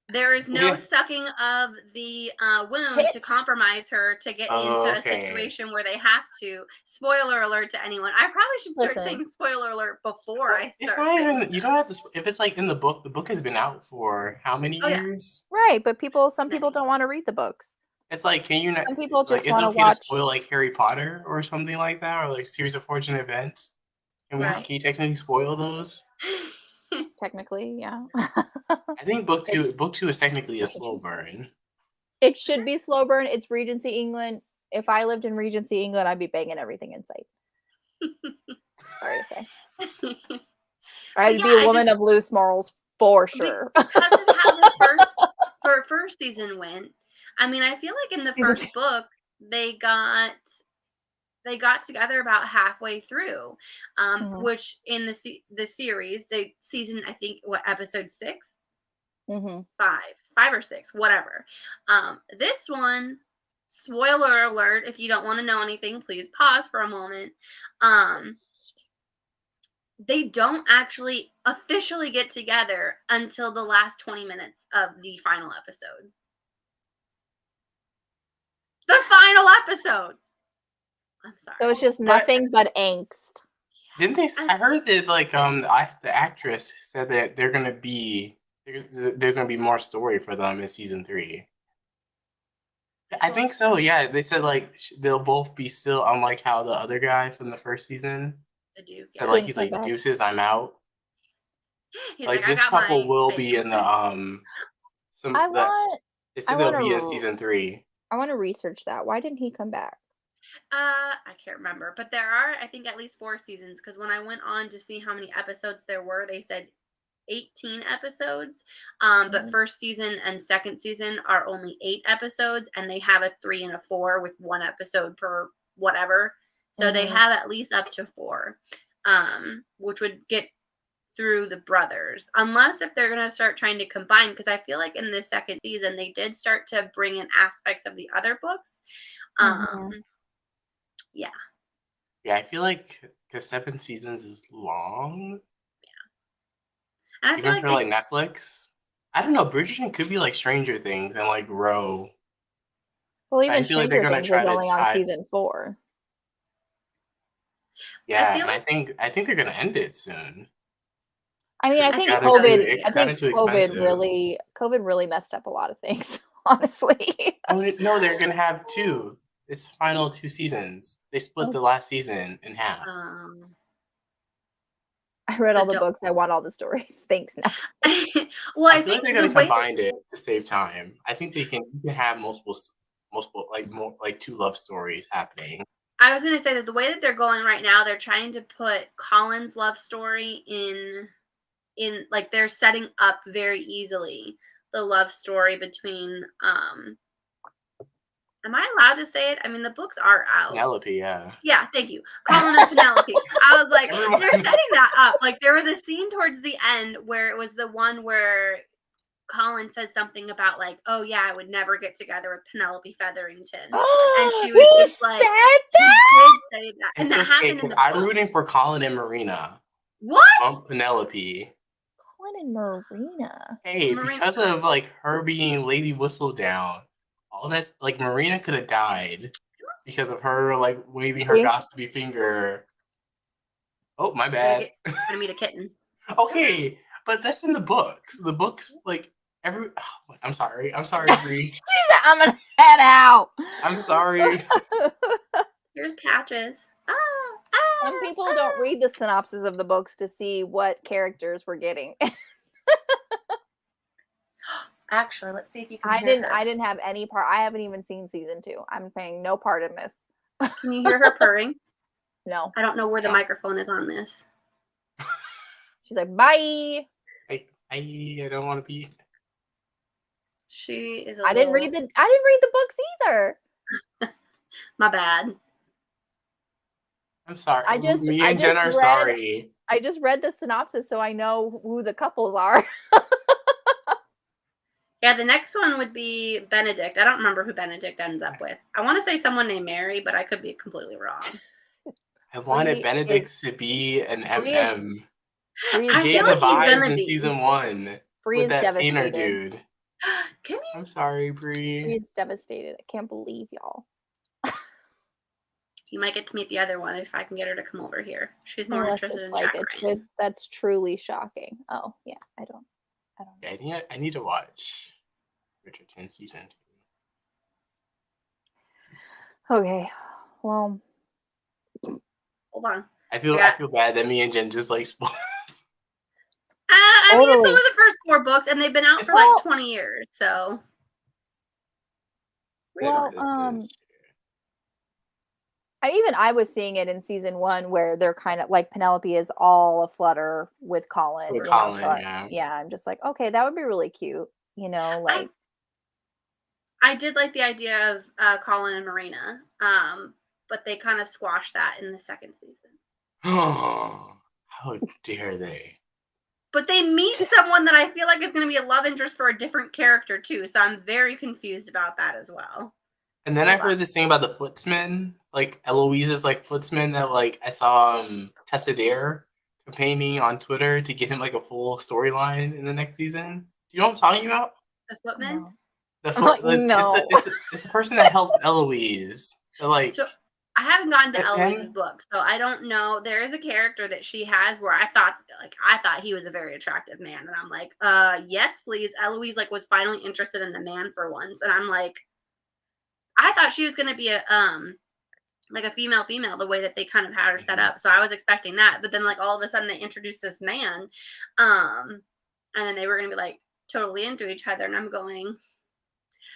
there is no Yeah. sucking of the wound to Hit. compromise her to get into a Okay. situation where they have to. Spoiler alert to anyone. I probably should start Listen. saying spoiler alert before I It's start not saying even. You don't have to. If it's like in the book has been out for how many Oh, yeah. years? Right, but some people Many. don't want to read the books. It's like, can you not? Some people just Like, is it want to okay to watch. spoil like Harry Potter or something like that, or like Series of Fortune events? Right. Can you technically spoil those? Technically, yeah. I think book two is technically a It's slow burn. It should be slow burn. It's Regency England. If I lived in Regency England, I'd be banging everything in sight. Sorry to say. I'd be a woman of loose morals for sure. Because of how the first season went. I mean, I feel like in the Season first book they got together about halfway through, Mhm. which in the series, the season, I think, episode 6, Mm-hmm. 5 or 6, whatever. This one, spoiler alert, if you don't want to know anything, please pause for a moment. They don't actually officially get together until the last 20 minutes of the final episode. The final episode. I'm sorry. So it's just nothing but angst. Didn't they? I heard that like the actress said that there's gonna be more story for them in season 3. I think so. Yeah, they said like they'll both be still, unlike how the other guy from the first season. The Duke. Said, like, Didn't he's come like, back. deuces, I'm out. He's Like I this got couple my will thing. be in the They said they'll be in season 3. I want to research that. Why didn't he come back? I can't remember, but there are, I think, at least 4 seasons, because when I went on to see how many episodes there were, they said 18 episodes. But first season and second season are only 8 episodes, and they have a 3 and a 4 with 1 episode per whatever. So they have at least up to 4, which would get through the brothers, unless if they're going to start trying to combine, because I feel like in the second season they did start to bring in aspects of the other books. Yeah. Yeah, I feel like because 7 seasons is long. Yeah. And I Even feel for like Netflix. I don't know. Bridgerton could be like Stranger Things and like grow. Well, even I feel like they're Stranger gonna Things try is to only on tie. season 4. Yeah, feel and I think they're gonna end it soon. I mean, I It's think gotten too expensive. COVID really messed up a lot of things, honestly. No, they're gonna have 2. It's final 2 seasons. They split the last season in half. I read all the books. I want all the stories. Thanks, Neff. Well, I feel like they're gonna combine it to save time. I think you can have multiple like more like 2 love stories happening. I was gonna say that the way that they're going right now, they're trying to put Colin's love story in like they're setting up very easily the love story between am I allowed to say it? I mean, the books are out. Penelope, yeah. Yeah, thank you. Colin and Penelope. I was like, they're setting that up. Like, there was a scene towards the end where it was the one where Colin says something about like, oh yeah, I would never get together with Penelope Featherington. And she was just like, he did say that. And that happened in the I'm book. rooting for Colin and Marina. What? Penelope. Colin and Marina. Hey, because of like her being Lady Whistledown, all that's like Marina could have died because of her like waving her gossipy finger. Oh, my bad. Gonna meet a kitten. Okay, but that's in the books. The books like I'm sorry, Bree. She said, I'm gonna head out. I'm sorry. Here's Patches. Some people don't read the synopsis of the books to see what characters we're getting. Actually, let's see if you can I hear didn't have any part. I haven't even seen season 2. I'm playing no part in this. Can you hear her purring? No. I don't know where the microphone is on this. She's like, bye. I don't want to be. She is I didn't read the books either. My bad. I'm sorry. I just Me I and Jen just are read sorry. I just read the synopsis, so I know who the couples are. Yeah, the next one would be Benedict. I don't remember who Benedict ends up with. I want to say someone named Mary, but I could be completely wrong. I wanted Bree Benedict is to be an Bree is MM. Bree is He I feel gave the like he's vibes devastated. gonna in be. season 1 Bree with is that painter devastated. dude. Come I'm sorry, Bree Bree. is devastated. I can't believe y'all. You might get to meet the other one if I can get her to come over here. She's more Unless interested it's in like Jack it's Ryan. this that's truly shocking. Oh yeah, I don't know. Yeah, I need to watch Bridgerton season 2. Okay. Well, Hold on. I feel bad that me and Jen just like spoiled. I mean, it's totally. only the first 4 books, and they've been out for like Well, 20 years. So well, I was seeing it in season 1 where they're kind of like Penelope is all aflutter with Colin, With you know. Colin, So yeah. I'm just like, okay, that would be really cute, you know, like I did like the idea of Colin and Marina, but they kind of squashed that in the second season. Oh, how dare they? But they meet someone that I feel like is going to be a love interest for a different character too, so I'm very confused about that as well. And then I heard this thing about the Footsman, like Eloise's like Footsman that like I saw Tessa Dare campaigning on Twitter to get him like a full storyline in the next season. Do you know what I'm talking about? The Footman? no. It's the person that helps Eloise. They're like, So I haven't gotten to Eloise's him? book, so I don't know. There is a character that she has where I thought he was a very attractive man, and I'm like, yes, please. Eloise like was finally interested in a man for once, and I'm like, I thought she was gonna be a like a female the way that they kind of had her set up. So I was expecting that, but then like all of a sudden they introduced this man, and then they were gonna be like totally into each other, and I'm going,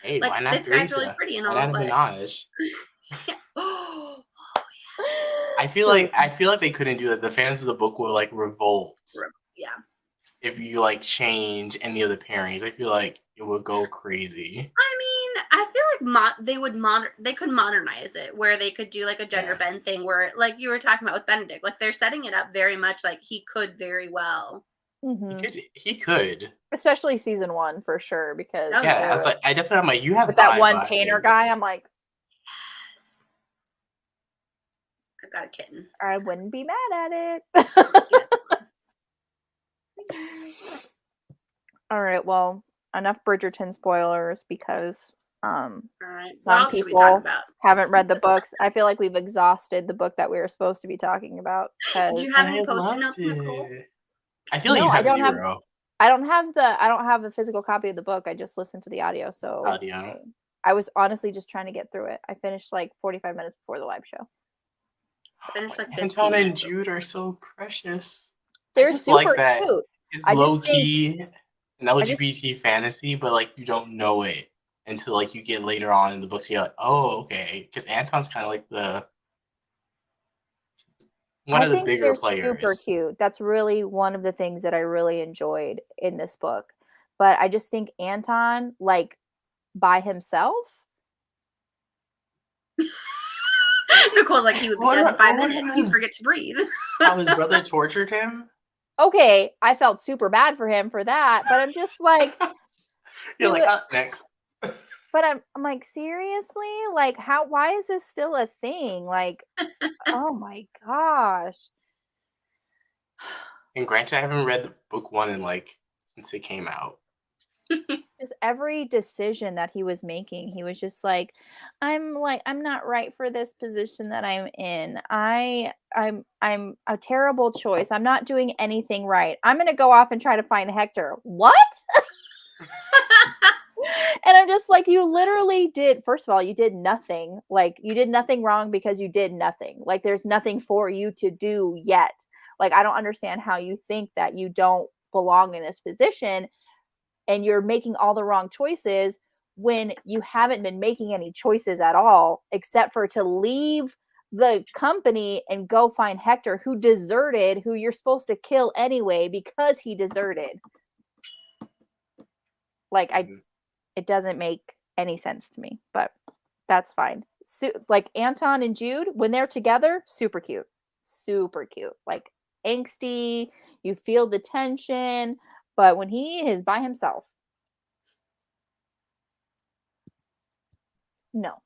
Hey, like, why not this guy's really Teresa? pretty and Why all, not a but Minaj? oh I feel like they couldn't do that. The fans of the book will like revolt yeah. if you like change any of the pairings. I feel like it would go crazy. I mean, I feel like they could modernize it where they could do like a gender bend thing where like you were talking about with Benedict, like they're setting it up very much like he could very well. He could. Especially season 1 for sure, because Oh, yeah. I was like, I definitely am like, you have with that one painter vibes. guy, I'm like, Yes. I've got a kitten. I wouldn't be mad at it. All right, well, enough Bridgerton spoilers because All right. What some else should we talk people about? haven't read the books. I feel like we've exhausted the book that we were supposed to be talking about. Did you have any post-it notes, Nicole? I feel like you have zero. I don't have the physical copy of the book. I just listened to the audio. So I was honestly just trying to get through it. I finished like 45 minutes before the live show. Finished like 15 Anton and minutes. Jude are so precious. They're super cute. It's low key an LGBT fantasy, but like you don't know it until like you get later on in the books. You're like, oh, okay, because Anton's kind of like one of the bigger players. Super cute. That's really one of the things that I really enjoyed in this book. But I just think Anton, like by himself. Nicole's like, he would be dead in 5 minutes. He'd forget to breathe. How his brother tortured him? Okay, I felt super bad for him for that, but I'm just like, you're like, next. But I'm like, seriously? Like, why is this still a thing? Like, oh my gosh. And granted, I haven't read book 1 in like since it came out. Just every decision that he was making, he was just like, I'm not right for this position that I'm in. I'm a terrible choice. I'm not doing anything right. I'm gonna go off and try to find Hector. What? And I'm just like, you literally did. First of all, you did nothing. Like, you did nothing wrong because you did nothing. Like, there's nothing for you to do yet. Like, I don't understand how you think that you don't belong in this position and you're making all the wrong choices when you haven't been making any choices at all, except for to leave the company and go find Hector, who deserted, who you're supposed to kill anyway because he deserted. Like, it doesn't make any sense to me, but That's fine. Like Anton and Jude, when they're together, super cute. Super cute. Like angsty, you feel the tension, but when he is by himself, no.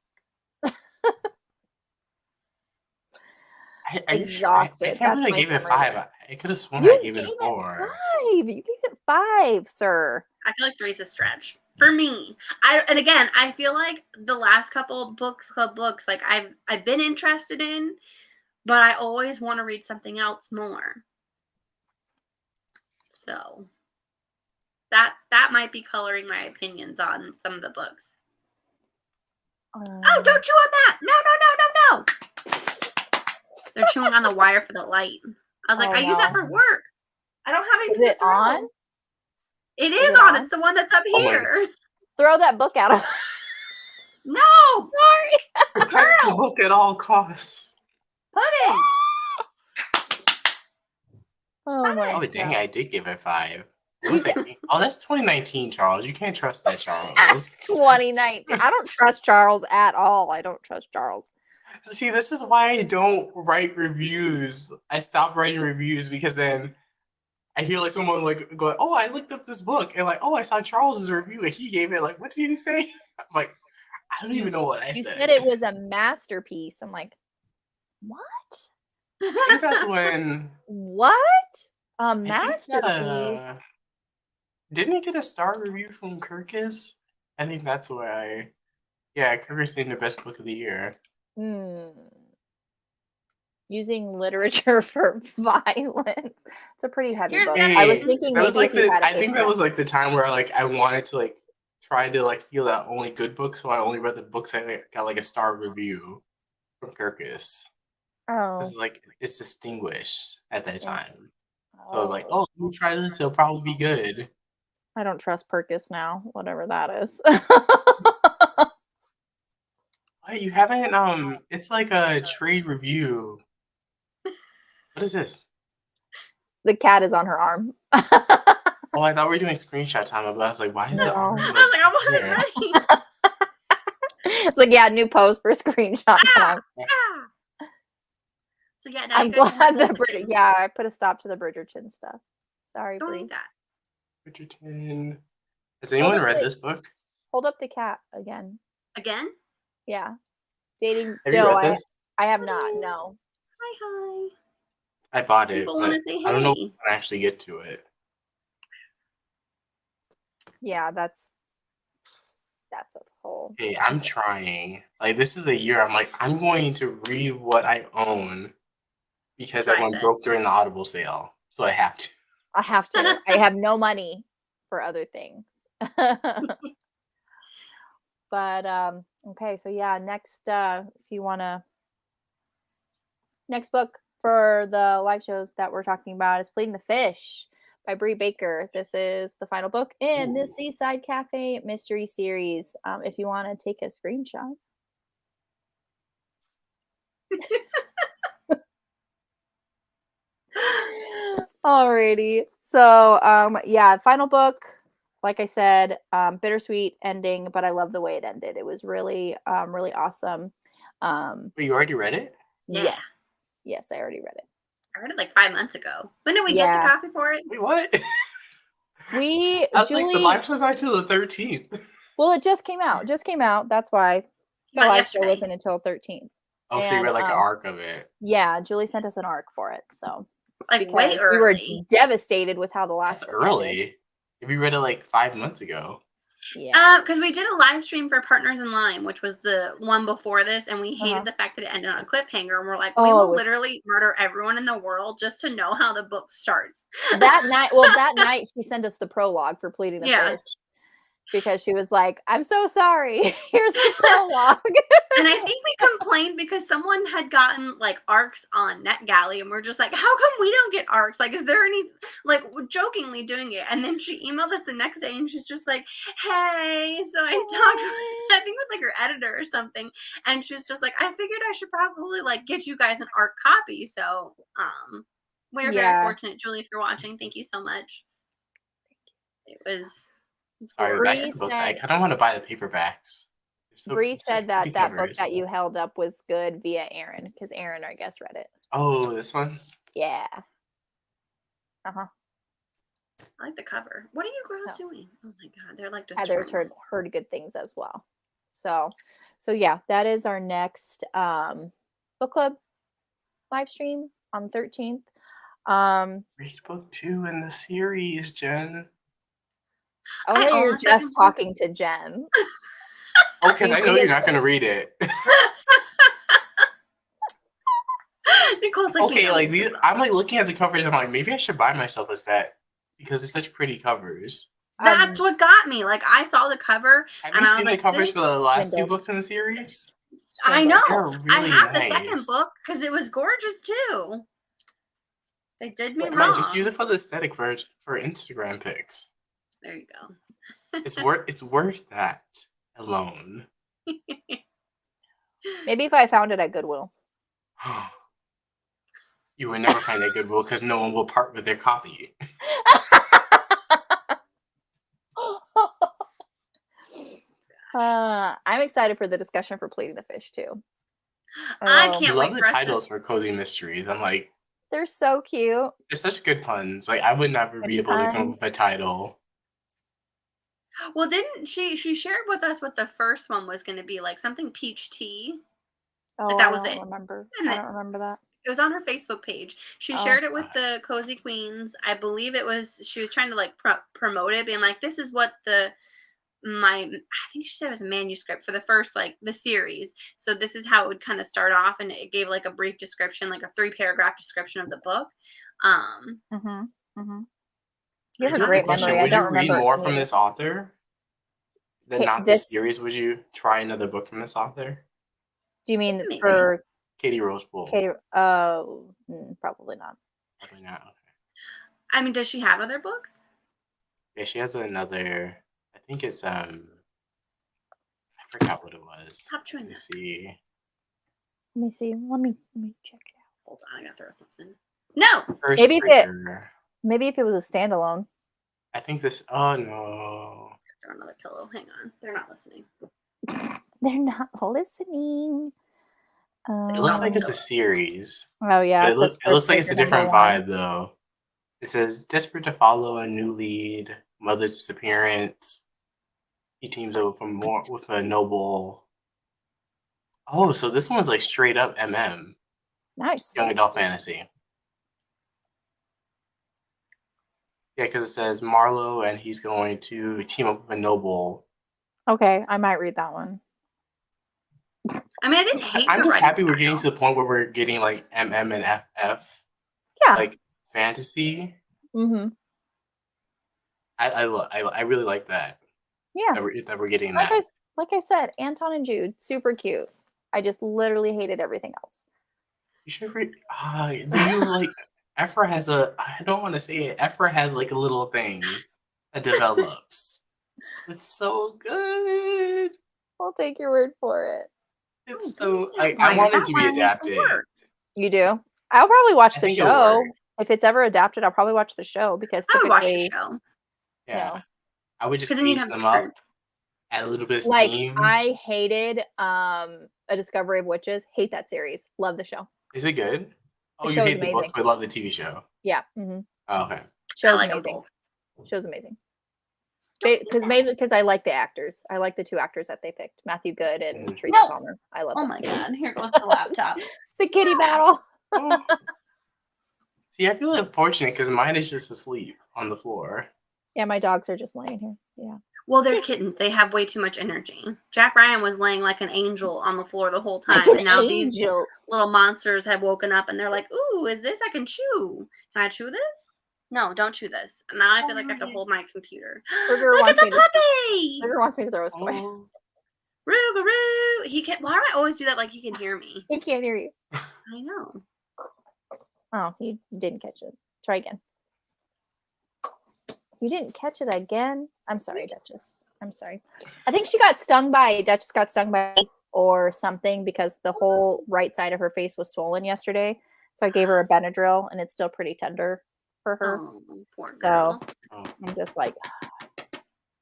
Are you sure? I Exhausted. can't That's believe I my gave it summary. 5. I could have sworn I You gave gave it a it 4. 5. You gave it 5, sir. I feel like 3's a stretch for me. And again, I feel like the last couple book club books, like I've been interested in, but I always want to read something else more. So that might be coloring my opinions on some of the books. Oh, don't chew on that! No! They're chewing on the wire for the light. I was like, I use that for work. I don't have anything. Is it on? It is on. It's the one that's up here. Throw that book at him. No! Sorry. Protect the book at all costs. Pudding. Oh my God. Dang, I did give it 5. You Oh, that's 2019, Charles. You can't trust that, Charles. That's 2019. I don't trust Charles at all. I don't trust Charles. See, this is why I don't write reviews. I stopped writing reviews because then I hear like someone like going, "Oh, I looked up this book," and like, "Oh, I saw Charles's review and he gave it." Like, what did he say? I'm like, I don't even know what I said. You said it was a masterpiece. I'm like, what? I think that's when. What? A masterpiece? Didn't he get a star review from Kirkus? I think that's why. Yeah, Kirkus named the best book of the year. Using literature for violence. It's a pretty heavy book. Hey, I was thinking maybe like if you had I think that was like the time where like I wanted to like try to like feel that only good books, so I only read the books that got like a star review from Kirkus. Oh. It's like it's distinguished at that time. Oh. So I was like, oh, let me try this, it'll probably be good. I don't trust Kirkus now, whatever that is. What, you haven't it's like a trade review. What is this? The cat is on her arm. Oh, I thought we were doing screenshot time, but I was like, why is it on? I was like, I wasn't ready. It's like, yeah, new post for screenshot time. So yeah, now I'm glad that I put a stop to the Bridgerton stuff. Sorry, don't Bree. eat that. Bridgerton. Has anyone read this book? Hold up the cat again. Again? Yeah. Dating. Have you read this? I have not. No. Hi. I bought it, People but want to say hey. I don't know when I actually get to it. Yeah, that's a whole. Hey, I'm trying. Like, this is a year I'm like, I'm going to read what I own because I went broke during the Audible sale. So I have to. I have to. I have no money for other things. But okay, so yeah, next if you wanna next book for the live shows that we're talking about is Pleading the Fish by Bree Baker. This is the final book in the Seaside Cafe mystery series. If you want to take a screenshot. Alrighty. So yeah, final book. Like I said, bittersweet ending, but I love the way it ended. It was really really awesome. But you already read it? Yeah. Yes, I already read it. I read it like 5 months ago. When did we get the copy for it? Wait, what? I was like, the live show's not until the 13th. Well, it just came out. That's why the live show wasn't until 13th. Oh, so you read like an arc of it. Yeah, Julie sent us an arc for it. So like way early. We were devastated with how the last. That's early. Ended. If you read it like 5 months ago. Yeah. Because we did a live stream for Partners in Lime, which was the one before this, and we hated the fact that it ended on a cliffhanger. And we're like, we will literally murder everyone in the world just to know how the book starts. That night she sent us the prologue for Pleading the Fish. Because she was like, I'm so sorry. Here's the prologue. And I think we complained because someone had gotten like arcs on NetGalley, and we're just like, how come we don't get arcs? Like, is there any, like, jokingly doing it? And then she emailed us the next day, and she's just like, hey. So I talked, I think with like her editor or something, and she's just like, I figured I should probably like get you guys an arc copy. So we're very fortunate, Julie, if you're watching. Thank you so much. It was. Sorry, back to the books. I kind of want to buy the paperbacks. So Bree such said pretty that that book covers. that you held up was good via Aaron, because Aaron, I guess, read it. Oh, this one? Yeah. Uh-huh. I like the cover. What are you girls No. doing? Oh my god, they're like Heather's destroying. heard good things as well. So yeah, that is our next book club live stream on 13th. Read book 2 in the series, Jen. Oh, I own you're the second just book. talking to Jen. Oh, because You I know think you're it's- not going to read it. Nicole's like, Okay, you know, like these, I'm like looking at the covers. I'm like, maybe I should buy myself a set because it's such pretty covers. That's what got me. Like, I saw the cover Have and you I was seen the like, covers this. for the last 2 Swindled. books in the series? I Swindled. know. They're I really have the nice. second book because it was gorgeous too. They did me I wrong. might just use it for the aesthetic for Instagram pics. There you go. It's worth that alone. Maybe if I found it at Goodwill. You would never find that Goodwill because no one will part with their copy. I'm excited for the discussion for Pleading the Fish too. I I can't love wait the for us to. titles for cozy mysteries. I'm like, They're so cute. they're such good puns. Like I would never be Good able to come up puns. with a title. Well, didn't she shared with us what the first one was going to be, like something peach tea. Oh, that I was don't it. remember. And I don't remember that. It was on her Facebook page. She Oh. shared it with the Cozy Queens. I believe she was trying to like promote it, being like, this is what I think she said it was a manuscript for the first, like the series. So this is how it would kind of start off. And it gave like a brief description, like a 3-paragraph description of the book. You have I a do great question. memory. I Would don't you read remember more any from of it. this author than Okay, not this series? Would you try another book from this author? Do you mean Maybe. for Katy Rose Bull. Katy? Probably not. Probably not. Okay. I mean, does she have other books? Yeah, she has another. I think it's I forgot what it was. Stop trying to see. Let me see. Let me check it out. Hold on, I gotta throw something. No. Maybe if it was a standalone. I think this. Oh no. Throw another pillow. Hang on, they're not listening. They're not listening. It looks like it's a series. Oh yeah, But it looks like it's a different vibe though. It says desperate to follow a new lead, mother's disappearance. He teams up with a noble. Oh, so this one's like straight up MM. Nice. Young adult fantasy. Yeah, because it says Marlowe and he's going to team up with a noble. Okay, I might read that one. I mean, I didn't hate. I'm just happy we're getting to the point where we're getting like MM and FF. Yeah. Like fantasy. Mm-hmm. I really like that. Yeah. That we're getting like that. Like I said, Anton and Jude, super cute. I just literally hated everything else. You should read. Do you like? Ephra has a. I don't want to say it. Ephra has like a little thing that develops. It's so good. I'll take your word for it. It's so. I want it to be adapted. You do? I'll probably watch the show. If it's ever adapted, I'll probably watch the show because I would watch typically, the show. Yeah, no. I would just age them up, add a little bit of steam. I hated A Discovery of Witches. Hate that series. Love the show. Is it good? Oh, The you hate show's the book, but love the TV show. Yeah. Mm-hmm. Oh, okay. Show's amazing. Show's amazing. Because I like the actors. I like the 2 actors that they picked, Matthew Good and Teresa Palmer. I love them. Oh my god! Here goes the laptop. The kitty battle. Oh. See, I feel unfortunate because mine is just asleep on the floor. Yeah, my dogs are just laying here. Yeah. Well, they're kittens. They have way too much energy. Jack Ryan was laying like an angel on the floor the whole time, and now these little monsters have woken up and they're like, "Ooh, is this? I can chew. Can I chew this? No, don't chew this." And now I feel like I have to hold my computer. Look at the puppy. Burger wants me to throw a toy. Roo-garoo. He can. Why do I always do that? Like he can hear me. He can't hear you. I know. Oh, he didn't catch it. Try again. You didn't catch it again? I'm sorry, Duchess. I'm sorry. I think Duchess got stung by or something because the whole right side of her face was swollen yesterday. So I gave her a Benadryl and it's still pretty tender for her. Oh, poor girl. So I'm just like,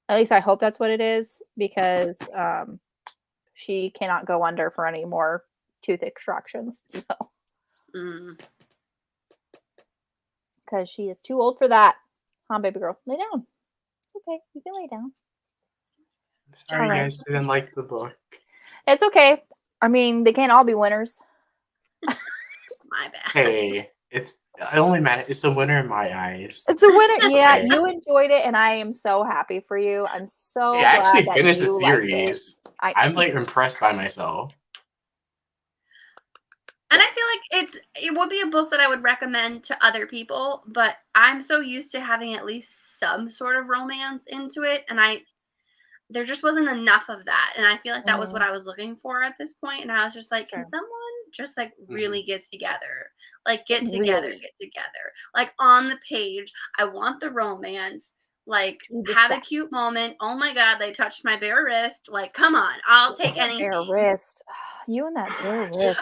at least I hope that's what it is because she cannot go under for any more tooth extractions. So, because she is too old for that. Huh, baby girl, lay down. It's okay. You can lay down. Sorry, All right. guys didn't like the book. It's okay. I mean, they can't all be winners. My bad. Hey, it only matters. It's a winner in my eyes. It's a winner. Yeah, Okay. you enjoyed it, and I am so happy for you. I'm so Hey, I glad actually that finished the you liked it. series. I'm like impressed by myself. And I feel like it would be a book that I would recommend to other people, but I'm so used to having at least some sort of romance into it, and there just wasn't enough of that. And I feel like that was what I was looking for at this point. And I was just like, can someone just like really get together? Like get together. Like on the page, I want the romance. Like have a cute moment. Oh my God, they touched my bare wrist. Like, come on, I'll take anything. Bare wrist. You and that bare wrist.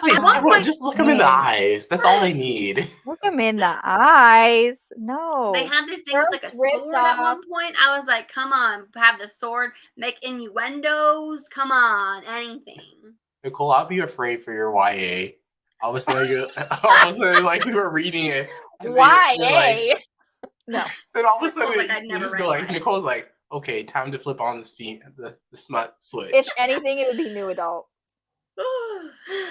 Just look them in the eyes. That's all they need. Look them in the eyes. No. They had this thing with like a sword at one point. I was like, come on, have the sword, make innuendos. Come on, anything. Nicole, I'll be afraid for your YA. All of a sudden, like we were reading it. YA? No. Then all of a sudden, like, you just go like, Nicole's like, okay, time to flip on the scene, the smut switch. If anything, it would be new adult.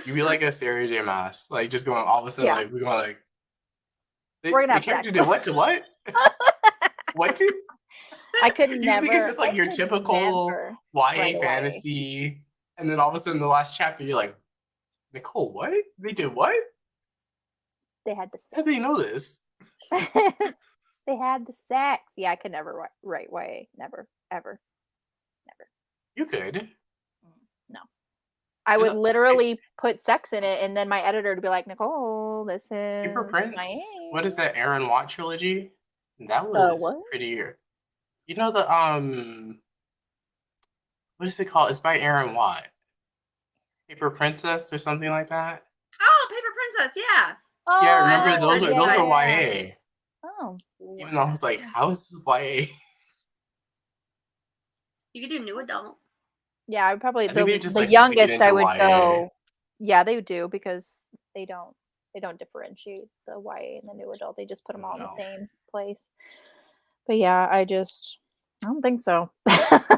You'd be like a Sarah J. Maas, like just going all of a sudden, like we're going like, we're gonna have sex. Did what to what? What did? I could never. You think it's just like your typical YA fantasy, and then all of a sudden, the last chapter, you're like, Nicole, what? They did what? They had the sex. How do they know this? They had the sex. Yeah, I could never write YA. Never, ever, never. You could. No. I would literally put sex in it, and then my editor would be like, Nicole, this is Paper Prince. YA. What is that Aaron Watt trilogy? That was pretty good. You know the what is it called? It's by Aaron Watt. Paper Princess or something like that. Oh, Paper Princess, yeah. Oh, yeah, remember those are YA. Oh. Even though I was like, how is this YA? You could do new adult. Yeah, I would probably the like youngest I would YA. go. Yeah, they do because they don't differentiate the YA and the new adult. They just put them all in the same place. But yeah, I don't think so. I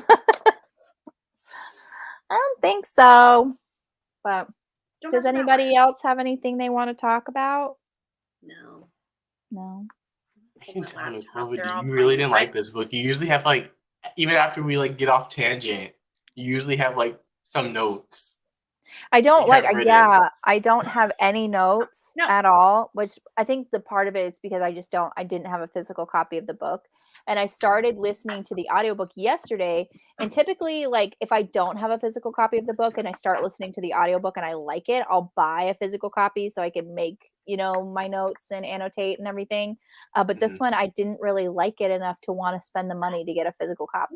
don't think so. But does anybody else have anything they want to talk about? No. I can tell Nicole, you really didn't like this book. You usually have like, even after we like get off tangent, you usually have like some notes. I don't I don't have any notes at all, which I think the part of it is because I didn't have a physical copy of the book. And I started listening to the audiobook yesterday. And typically, like, if I don't have a physical copy of the book and I start listening to the audiobook and I like it, I'll buy a physical copy so I can make, my notes and annotate and everything. But this one, I didn't really like it enough to want to spend the money to get a physical copy.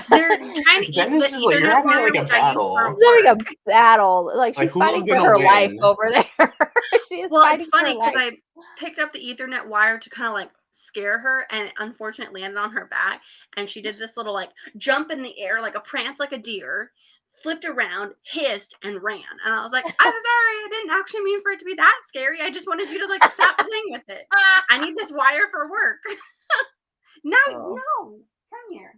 They're trying to Jen is just like, you're having like a battle. It's having a battle. Like, she's fighting for her life over there. She is fighting it's funny because I picked up the Ethernet wire to kind of like scare her, and it unfortunately landed on her back, and she did this little like jump in the air, like a prance like a deer, flipped around, hissed, and ran. And I was like, I'm sorry, I didn't actually mean for it to be that scary. I just wanted you to like stop playing with it. I need this wire for work. No, come here.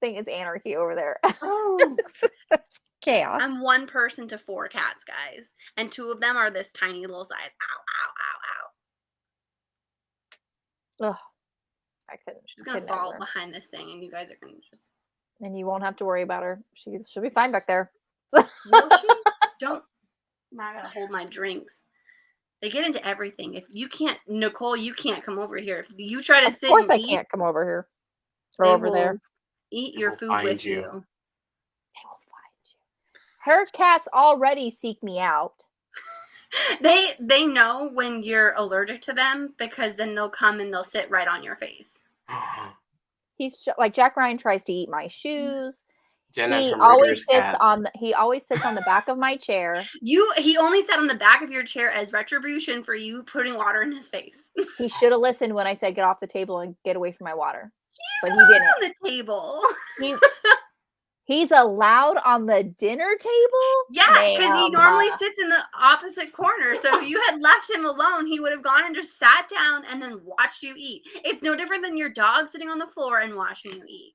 Thing is anarchy over there. It's chaos. I'm 1 person to 4 cats, guys, and 2 of them are this tiny little size. Ow, ow, ow, ow. Ugh, I couldn't. She's gonna fall behind this thing, and you guys are gonna just. And you won't have to worry about her. She'll be fine back there. Will she? Don't. Now I gotta hold my drinks. They get into everything. If you can't, Nicole, you can't come over here. If you try to sit, of course I can't come over here or over there. Eat your food with you. They will find you. Her cats already seek me out. They know when you're allergic to them because then they'll come and they'll sit right on your face. He's like Jack Ryan tries to eat my shoes. Jenna he always sits on the back of my chair. He only sat on the back of your chair as retribution for you putting water in his face. He should have listened when I said get off the table and get away from my water. but he didn't. On the table. He's allowed on the dinner table? Yeah, because he normally Ma'am. sits in the opposite corner. So if you had left him alone, he would have gone and just sat down and then watched you eat. It's no different than your dog sitting on the floor and watching you eat.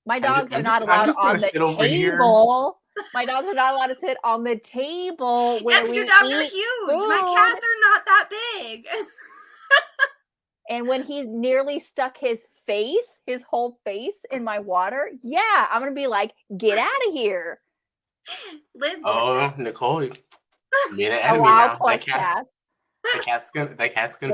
My dogs are not I'm allowed just on gonna the sit over here. table. My dogs are not allowed to sit on the table Yeah, where because we your dogs are eat huge. My food. cats are not that big. And when he nearly stuck his whole face in my water, yeah, I'm gonna be like, get out of here. Liz, Oh, Nicole, you made an A enemy wow now. plus cat. That cat's gonna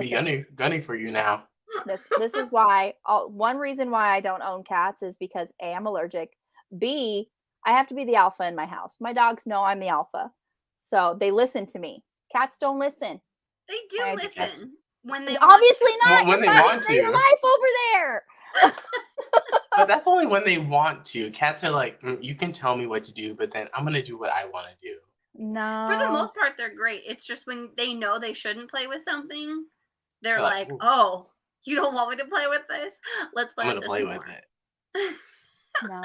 be gunning for you now. This is why one reason why I don't own cats is because A, I'm allergic. B, I have to be the alpha in my house. My dogs know I'm the alpha. So they listen to me. Cats don't listen. they do listen when they Obviously not. When You're they want fighting for your to. life over there. But that's only when they want to. Cats are like, you can tell me what to do, but then I'm gonna do what I want to do. No. For the most part, they're great. It's just when they know they shouldn't play with something, they're They're like, like, "Ooh." "Oh, you don't want me to play with this? Let's play I'm with gonna this play more." with it. No.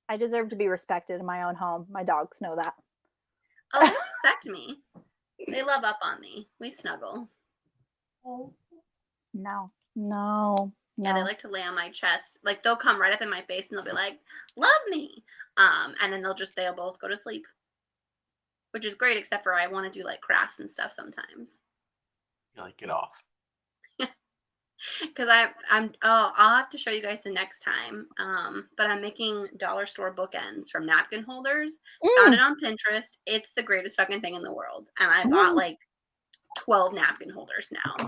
I deserve to be respected in my own home. My dogs know that. Oh, they respect me. They love up on me. We snuggle. No. Yeah, they like to lay on my chest. Like they'll come right up in my face and they'll be like, "Love me," and then they'll both go to sleep, which is great. Except for I want to do like crafts and stuff sometimes. You're like, get off. Because I'll have to show you guys the next time. But I'm making dollar store bookends from napkin holders. Found it on Pinterest. It's the greatest fucking thing in the world. And I bought like 12 napkin holders now.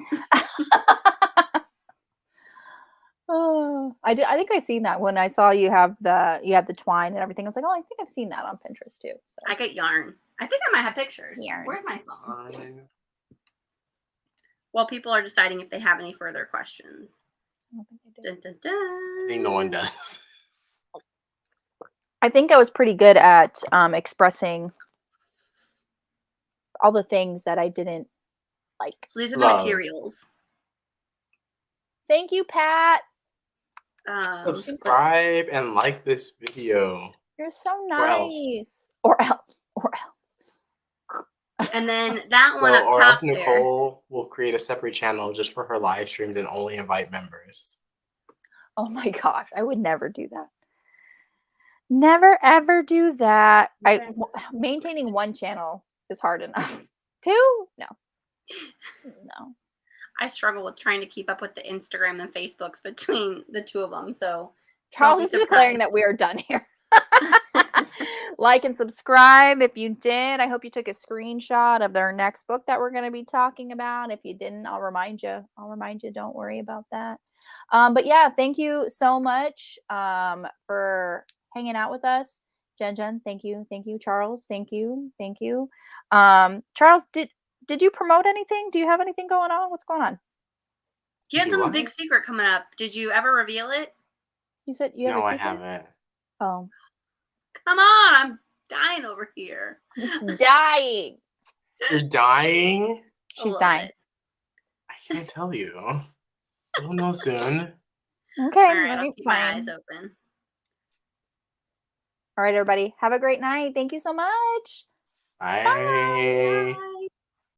Oh, I think I seen that when I saw you have the twine and everything. I was like, oh, I think I've seen that on Pinterest too. So I get yarn. I think I might have pictures. Yarn. Where's my phone? While people are deciding if they have any further questions. I don't think I do. Dun, dun, dun. I think no one does. I think I was pretty good at expressing all the things that I didn't like. So these are the materials. Thank you, Pat. Subscribe and like this video. You're so Or else. nice. Or else. And then that one up Or top else Nicole will create a separate channel just for her live streams and only invite members. Oh my gosh, I would never do that. Never ever do that. Maintaining one channel is hard enough. Two? No. I struggle with trying to keep up with the Instagram and Facebooks between the two of them. So Charles is declaring that we are done here. Like and subscribe if you did. I hope you took a screenshot of their next book that we're going to be talking about. If you didn't, I'll remind you. Don't worry about that. But yeah, thank you so much for hanging out with us. Jen, thank you. Charles, thank you. Charles, did you promote anything? Do you have anything going on? What's going on? You had some big secret coming up. Did you ever reveal it? You said you have a secret? No, I haven't. Oh. Come on, I'm dying over here. Dying. You're dying? She's dying. I can't tell you. You'll know soon. Okay. All right, I'll keep my eyes open. All right, everybody. Have a great night. Thank you so much. Bye. Bye.